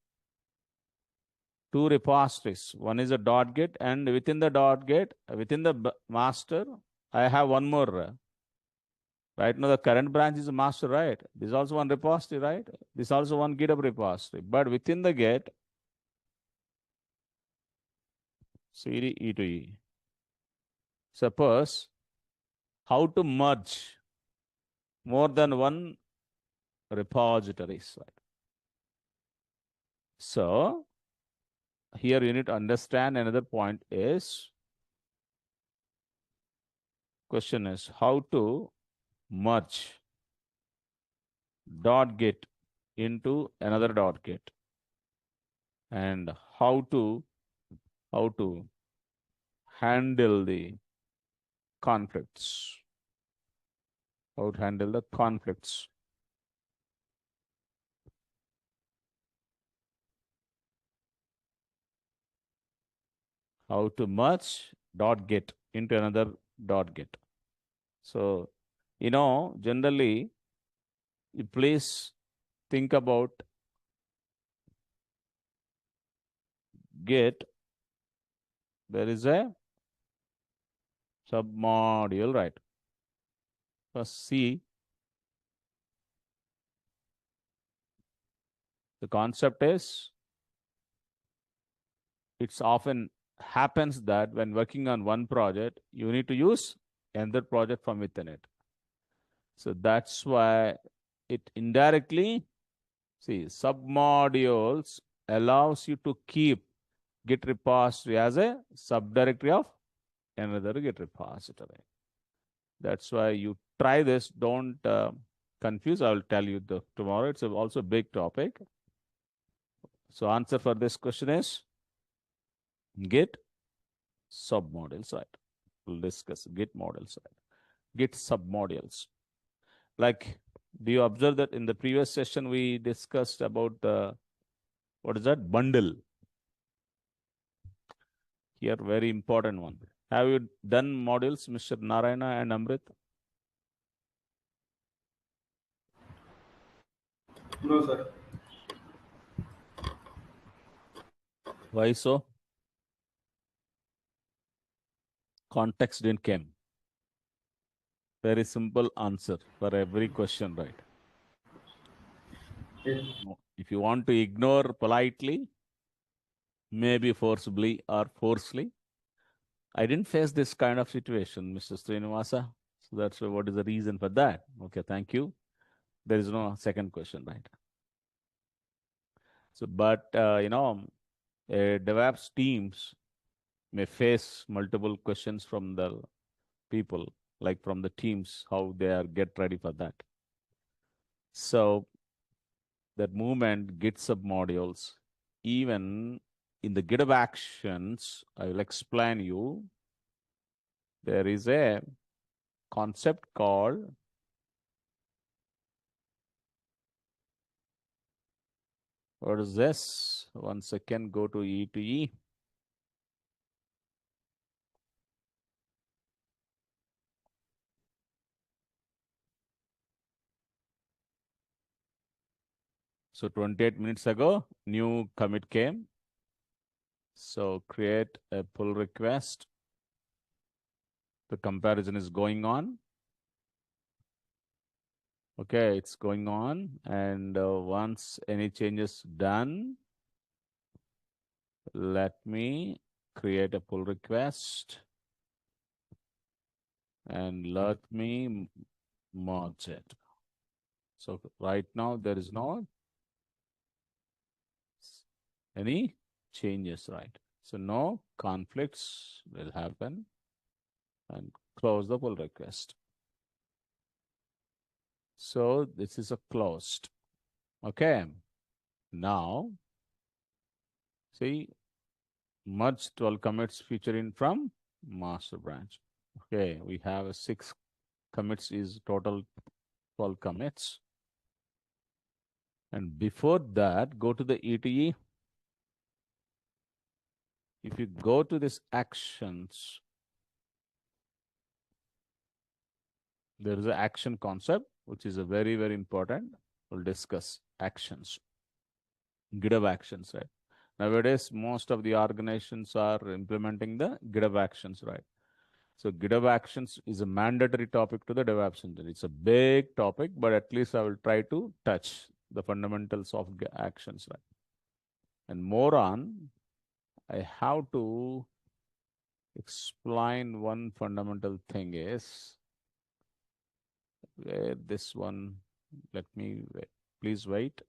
Two repositories. One is a .git, and within the .git, within the master, I have one more. Right now, the current branch is a master, right? This is also one repository, right? This is also one GitHub repository. But within the Git, cd e to e. Suppose how to merge more than one repositories, right? So here you need to understand another point is question is how to merge dot get into another dot get, and how to handle the conflicts. How to handle the conflicts. How to merge dot get into another dot get. So, generally, you please think about get. There is a submodule, right? First, see the concept is it's often happens that when working on one project, you need to use another project from within it. So that's why it indirectly, see, submodules allows you to keep Git repository as a subdirectory of another Git repository. That's why you try this. Don't confuse. I will tell you tomorrow. It's also a big topic. So answer for this question is Git submodules, right? We'll discuss Git models, right? Git submodules. Like, do you observe that in the previous session we discussed about the what is that bundle? Here, very important one. Have you done modules, Mr. Narayana and Amrit? No, sir. Why so? Context didn't come. Very simple answer for every question, right? Yes. If you want to ignore politely, maybe forcibly or forcefully, I didn't face this kind of situation, Mr. Srinivasa. So that's what is the reason for that. Okay, thank you. There is no second question, right? So, but DevOps teams may face multiple questions from the people, like from the teams, how they are get ready for that. So that movement, Git submodules, even in the GitHub actions, I will explain you. There is a concept called what is this? One second, go to E to E. So 28 minutes ago, new commit came. So create a pull request. The comparison is going on. Okay, it's going on. And once any changes done, let me create a pull request and let me merge it. So right now there is no any changes, right? So no conflicts will happen and close the pull request. So this is a closed. Okay. Now, see, merge 12 commits featuring from master branch. Okay, we have a 6 commits is total 12 commits. And before that, go to the ETE. If you go to this actions, there is an action concept, which is a very, very important. We'll discuss actions, GitHub actions, right? Nowadays, most of the organizations are implementing the GitHub actions, right? So GitHub actions is a mandatory topic to the DevOps engineer. It's a big topic, but at least I will try to touch the fundamentals of actions, right? And more on, I have to explain one fundamental thing is where this one, let me wait. Please wait.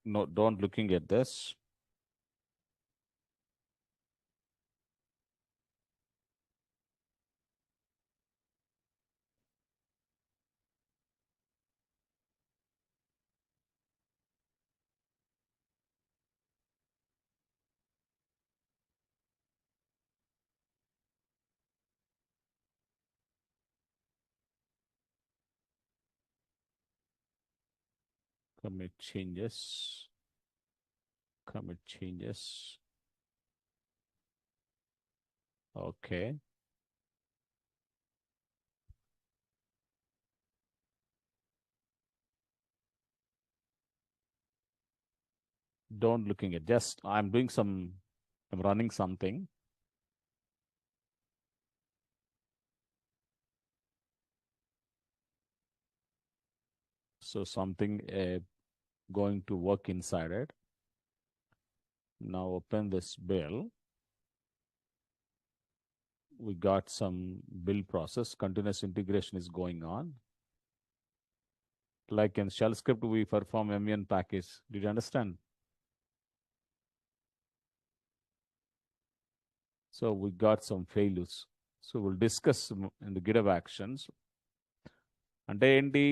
No, don't looking at this. Commit changes. Commit changes. Okay. Don't looking at just I'm doing some, I'm running something. So something going to work inside it. Now open this bill. We got some build process. Continuous integration is going on. Like in shell script, we perform MEN package. Did you understand? So we got some failures. So we'll discuss in the GitHub actions. అంటే ఏంటి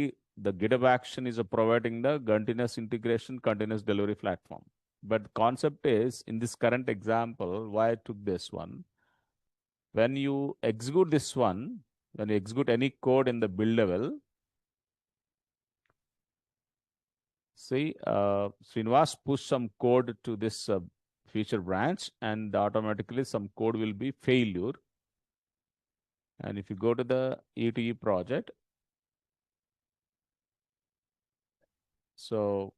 the GitHub action is providing the continuous integration, continuous delivery platform. But the concept is in this current example, why I took this one. When you execute this one, when you execute any code in the build level, see, Srinivas push some code to this feature branch, and automatically some code will be failure. And if you go to the ETE project, so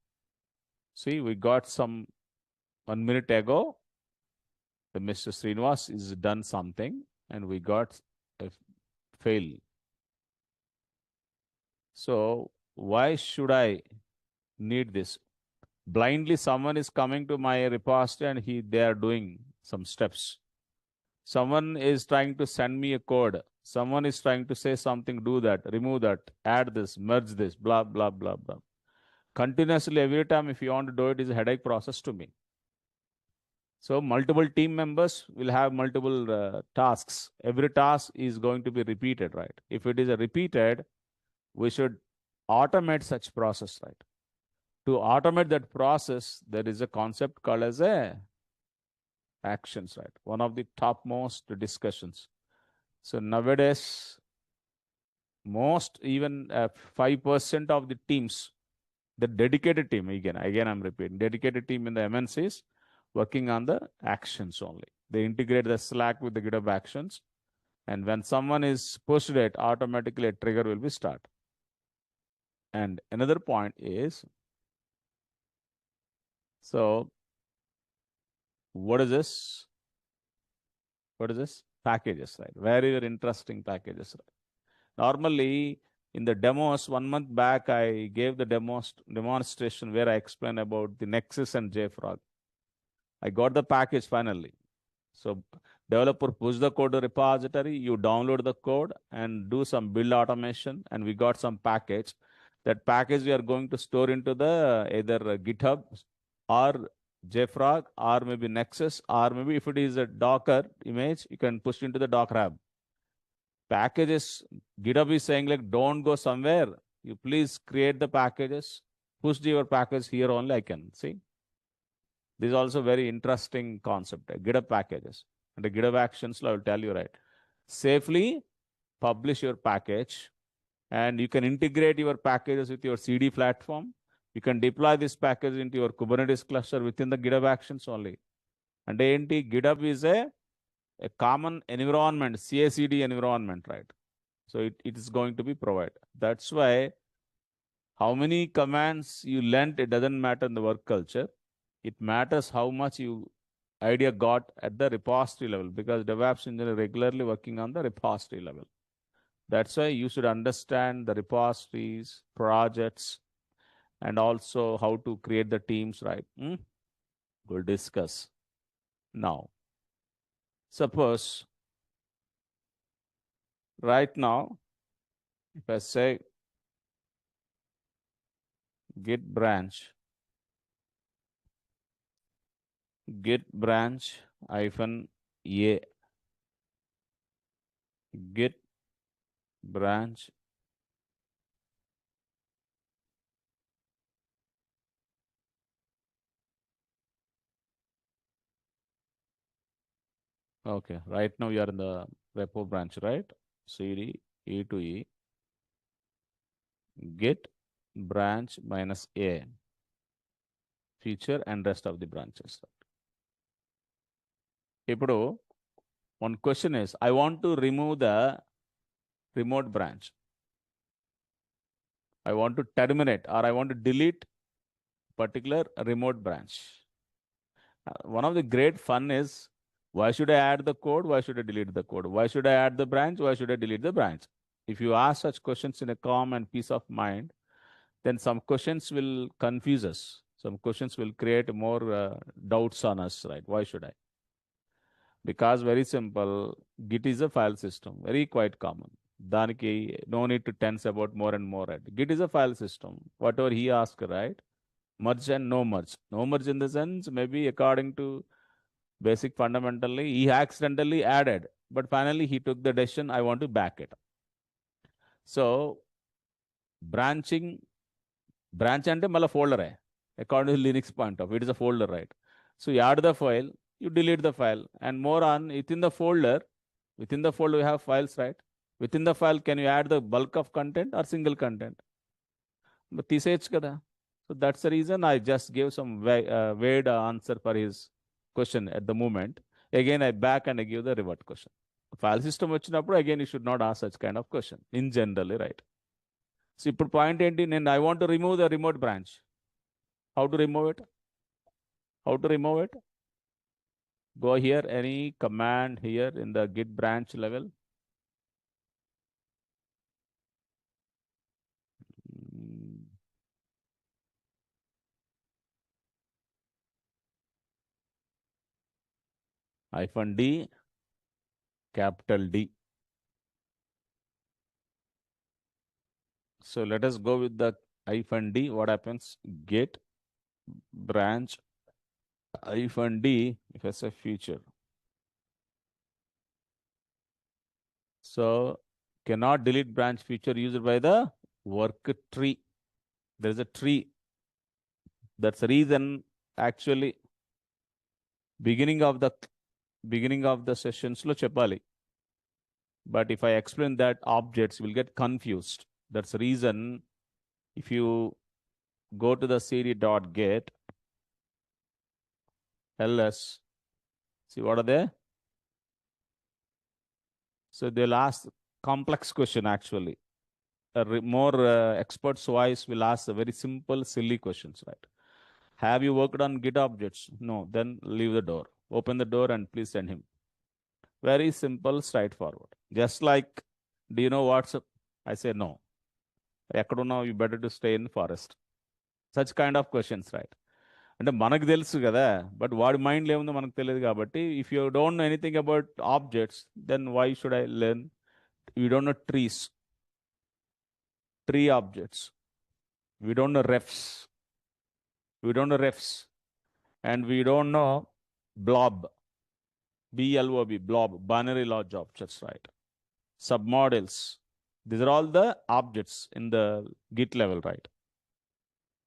see, we got some 1 minute ago, the Mr. Srinivas is done something, and we got a fail. So why should I need this? Blindly, someone is coming to my repository and they are doing some steps. Someone is trying to send me a code. Someone is trying to say something, do that, remove that, add this, merge this, blah, blah, blah, blah. Continuously, every time, if you want to do it, is a headache process to me. So multiple team members will have multiple tasks. Every task is going to be repeated, right? If it is a repeated, we should automate such process, right? To automate that process, there is a concept called as a actions, right? One of the topmost discussions. So nowadays, most even 5% of the teams, the dedicated team, again I'm repeating, dedicated team in the MNCs working on the actions only. They integrate the Slack with the GitHub actions. And when someone is posted it, automatically a trigger will be start. And another point is, so what is this? What is this? Packages, right? Very, very interesting packages, right? Normally, in the demos, 1 month back, I gave the demonstration where I explained about the Nexus and JFrog. I got the package finally. So developer push the code to repository, you download the code and do some build automation, and we got some package. That package we are going to store into the either GitHub or JFrog or maybe Nexus, or maybe if it is a Docker image, you can push into the Docker app. Packages, GitHub is saying like, don't go somewhere. You please create the packages, push your package here only, I can see. This is also very interesting concept, GitHub packages. And the GitHub actions, I will tell you, right? Safely publish your package, and you can integrate your packages with your CD platform. You can deploy this package into your Kubernetes cluster within the GitHub actions only. And GitHub is a common environment, CI/CD environment, right? So it is going to be provided. That's why how many commands you learned, it doesn't matter in the work culture. It matters how much you idea got at the repository level, because DevOps engineer regularly working on the repository level. That's why you should understand the repositories, projects, and also how to create the teams, right? We'll discuss now. Suppose right now, if I say git branch hyphen a, git branch okay, right now we are in the repo branch, right? cd e to e git branch minus a feature and rest of the branches. ఇప్పుడు one question is I want to remove the remote branch. I want to terminate or I want to delete particular remote branch. One of the great fun is why should I add the code? Why should I delete the code? Why should I add the branch? Why should I delete the branch? If you ask such questions in a calm and peace of mind, then some questions will confuse us. Some questions will create more doubts on us, right? Why should I? Because very simple, Git is a file system, very quite common. Daniki, no need to tense about more and more. Right? Git is a file system. Whatever he asked, right? Merge and no merge. No merge in the sense, maybe according to basic fundamentally, he accidentally added, but finally he took the decision, I want to back it. So, branching, branch ante mala folder hai. According to Linux point of view, it is a folder, right? So, you add the file, you delete the file, and more on within the folder, we have files, right? Within the file, can you add the bulk of content or single content? But తీసేయచ్చు కదా. So that's the reason I just gave some vague answer for his question at the moment. Again, I back and I give the revert question. File system వచ్చినప్పుడు again you should not ask such kind of question in generally, right? So ఇప్పుడు point ఏంటి, నేను I want to remove the remote branch. How to remove it? How to remove it? Go here, any command here in the git branch level. Hyphen D, capital D. So let us go with the hyphen D. What happens? Git branch hyphen D if it's a feature. So cannot delete branch feature used by the work tree. There is a tree. That's the reason actually beginning of the sessions lo cheppali. But if I explain that, objects will get confused. That's the reason if you go to the cd.get ls, see what are they? So they'll ask complex question actually. More experts wise will ask very simple, silly questions, right? Have you worked on Git objects? No. Then leave the door. Open the door and please send him. Very simple, straightforward. Just like, do you know WhatsApp? I say no. ఎక్కడున్నావు, you better to stay in forest. Such kind of questions, right? అంటే మనకు తెలుసు కదా, but వాడి మైండ్లో ఏముందో మనకు తెలియదు కాబట్టి if you don't know anything about objects then why should I learn? You don't know tree objects. We don't know refs. And we don't know blob. BLOB, blob, binary large objects, right? Submodels. These are all the objects in the Git level, right?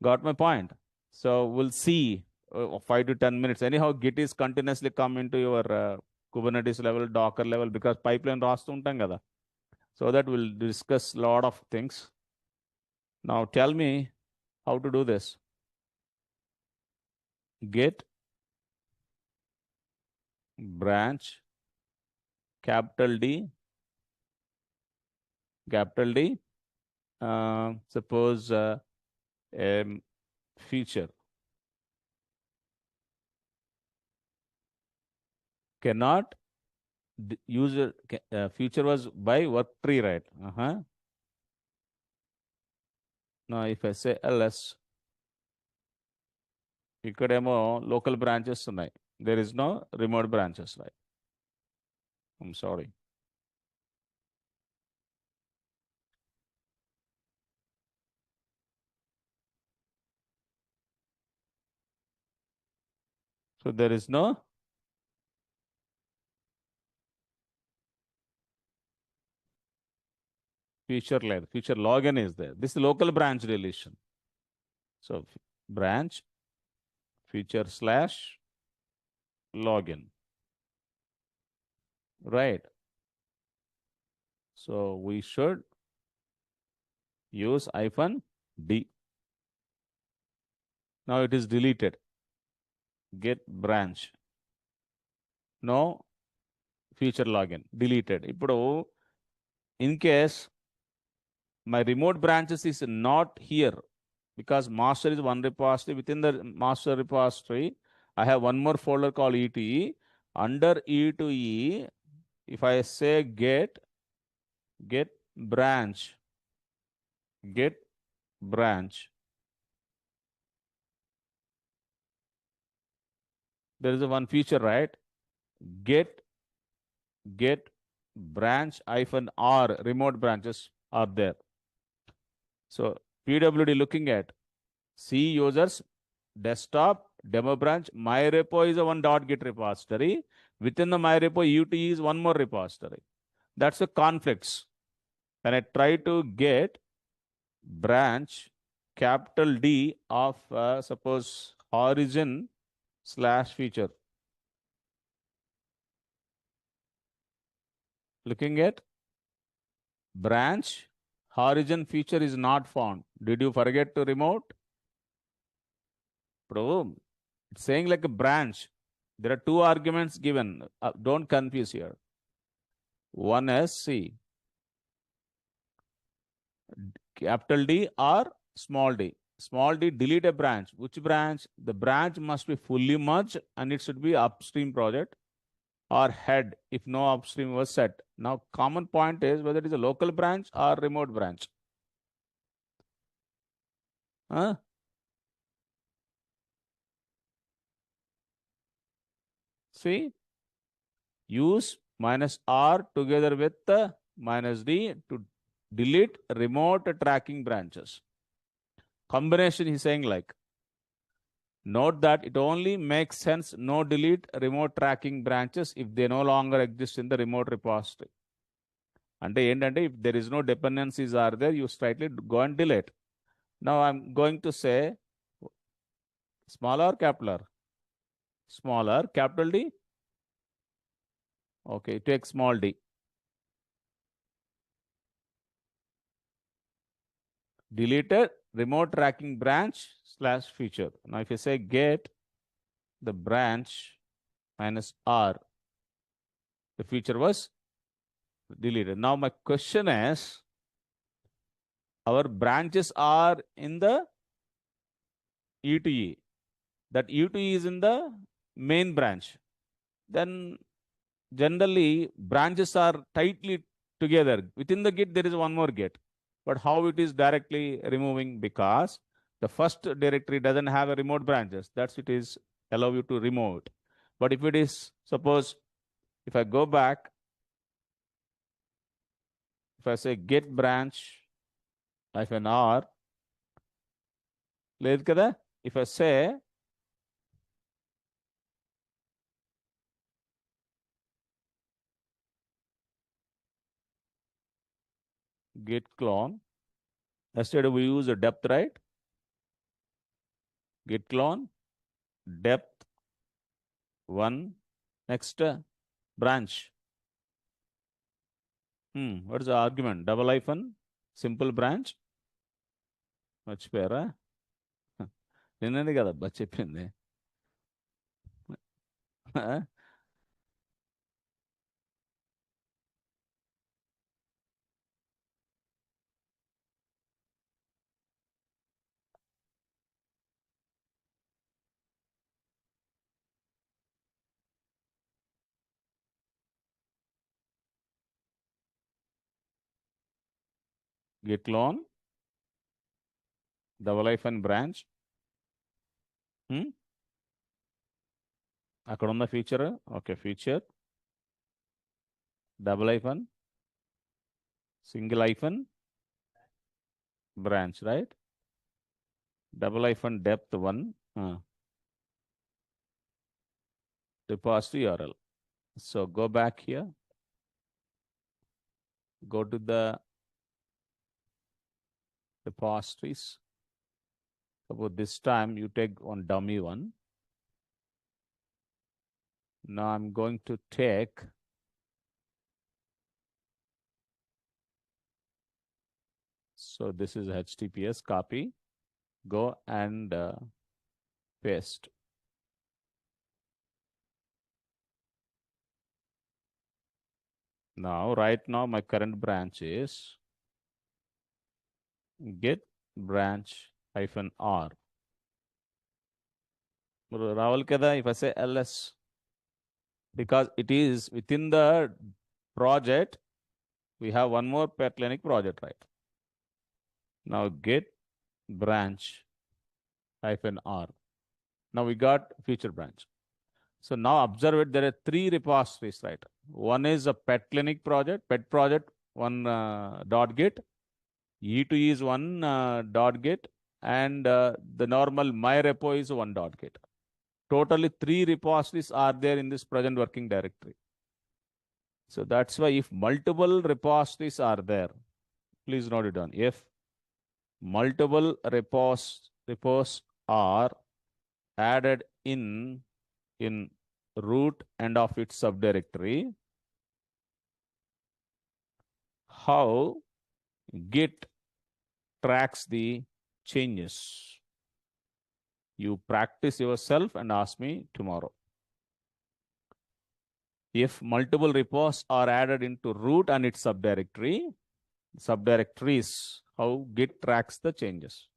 Got my point? So we'll see 5 to 10 minutes. Anyhow, Git is continuously come into your Kubernetes level, Docker level, because pipeline రాస్తుంటాం కదా. So that we'll discuss a lot of things. Now tell me how to do this. Git branch capital D, suppose feature cannot user feature was by work tree, right? Now if I say ls, ఇక్కడేమో local branches ఉన్నాయి. There is no remote branches, right? I'm sorry. So there is no feature layer. Feature login is there. This is local branch deletion. So branch feature slash login. Right. So we should use -d. Now it is deleted. Get branch. No feature login. Deleted. Ipudu, in case my remote branches is not here, because master is one repository. Within the master repository, I have one more folder called E2E. Under E2E, if I say get branch, get branch, there is a one feature, right? Get branch -r remote branches are there. So PWD looking at C users, desktop, demo branch, my repo is a one .git repository. Within the my repo, UTE is one more repository. That's the conflicts. When I try to get branch capital D of suppose origin slash feature. Looking at branch origin feature is not found. Did you forget to remote? Bro, it's saying like a branch. There are two arguments given. Don't confuse here. One is C, capital D or small d. Small d, delete a branch. Which branch? The branch must be fully merged and it should be upstream project or head if no upstream was set. Now, common point is whether it is a local branch or remote branch. Huh? See, use -r together with the -d to delete remote tracking branches. Combination he's saying like, note that it only makes sense no delete remote tracking branches if they no longer exist in the remote repository. అంటే ఏంటంటే if there is no dependencies are there, you slightly go and delete. Now I'm going to say smaller capital R. Smaller capital D. Okay, take small d. Deleted remote tracking branch slash feature. Now if you say get the branch -r, the feature was deleted. Now my question is, our branches are in the E2E. That E2E is in the main branch. Then generally branches are tightly together. Within the git, there is one more git. But how it is directly removing? Because the first directory doesn't have a remote branches. That's it is allow you to remove it. But if it is, suppose, if I go back, if I say get branch -r, లేదు కదా? If I say git clone, yesterday we used a depth, right? Git clone, depth 1, next branch. What is the argument? Double hyphen, simple branch. మర్చిపోయారా? నిన్ననే కదబ్బా చెప్పింది. Git clone, double hyphen branch. అక్కడ ఉన్న feature. Okay, feature double hyphen single hyphen branch, right? Double hyphen depth 1. repository URL. So go back here, go to the repositories. Suppose this time you take one dummy one. Now I'm going to take so this is HTTPS copy. Go and paste. Now, right now, my current branch is get branch -r. Raval Keda, if I say ls, because it is within the project, we have one more pet clinic project, right? Now get branch -r. Now we got feature branch. So now observe it, there are three repositories, right? One is a pet clinic project, pet project, one .git, E2 is one .git, and the normal my repo is one .git. Totally three repositories are there in this present working directory. So that's why if multiple repositories are there, please note it down. If multiple repos are added in root and of its subdirectory, how Git tracks the changes? You practice yourself and ask me tomorrow. If multiple repos are added into root and its subdirectories, how Git tracks the changes?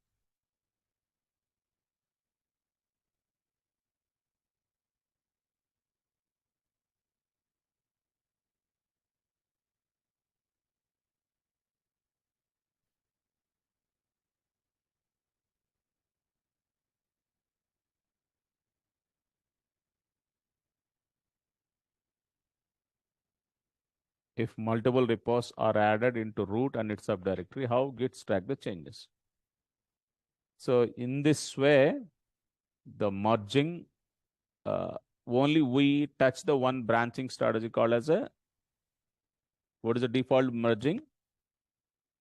If multiple repos are added into root and its subdirectory, how Git tracks the changes? So in this way, the merging, only we touch the one branching strategy called as a, what is the default merging?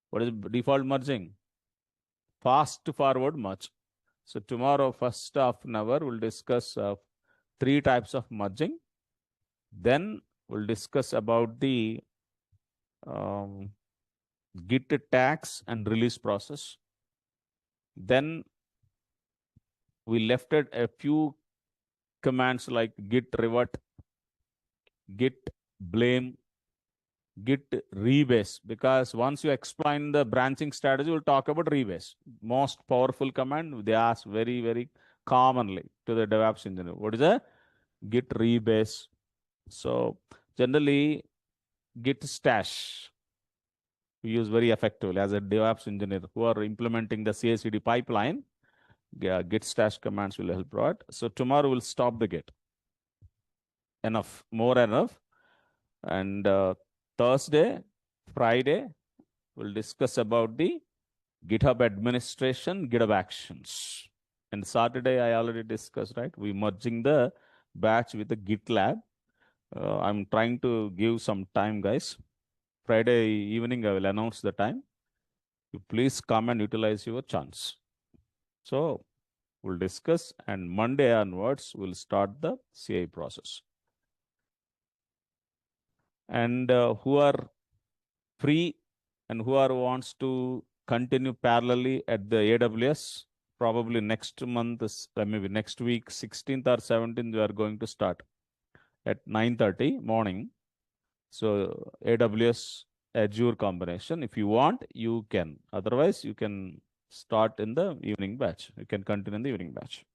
What is default merging? Fast forward merge. So tomorrow, first half an hour, we'll discuss three types of merging. Then we'll discuss about the Git tags and release process. Then we left it a few commands like git revert, git blame, git rebase, because once you explain the branching strategy, we'll talk about rebase. Most powerful command they ask very, very commonly to the DevOps engineer. What is a git rebase? So generally, git stash we use very effectively as a DevOps engineer who are implementing the CI/CD pipeline. Yeah, git stash commands will help, right? So tomorrow we'll stop the git. Enough, more enough. And Thursday, Friday, we'll discuss about the GitHub administration, GitHub actions. And Saturday, I already discussed, right? We merging the batch with the GitLab. I'm trying to give some time, guys. Friday evening, I will announce the time. You please come and utilize your chance. So we'll discuss, and Monday onwards, we'll start the CI process. And who are free and who are wants to continue parallelly at the AWS, probably next month, maybe next week, 16th or 17th, we are going to start at 9:30 morning. So AWS Azure combination. If you want, you can. Otherwise, you can start in the evening batch. You can continue in the evening batch.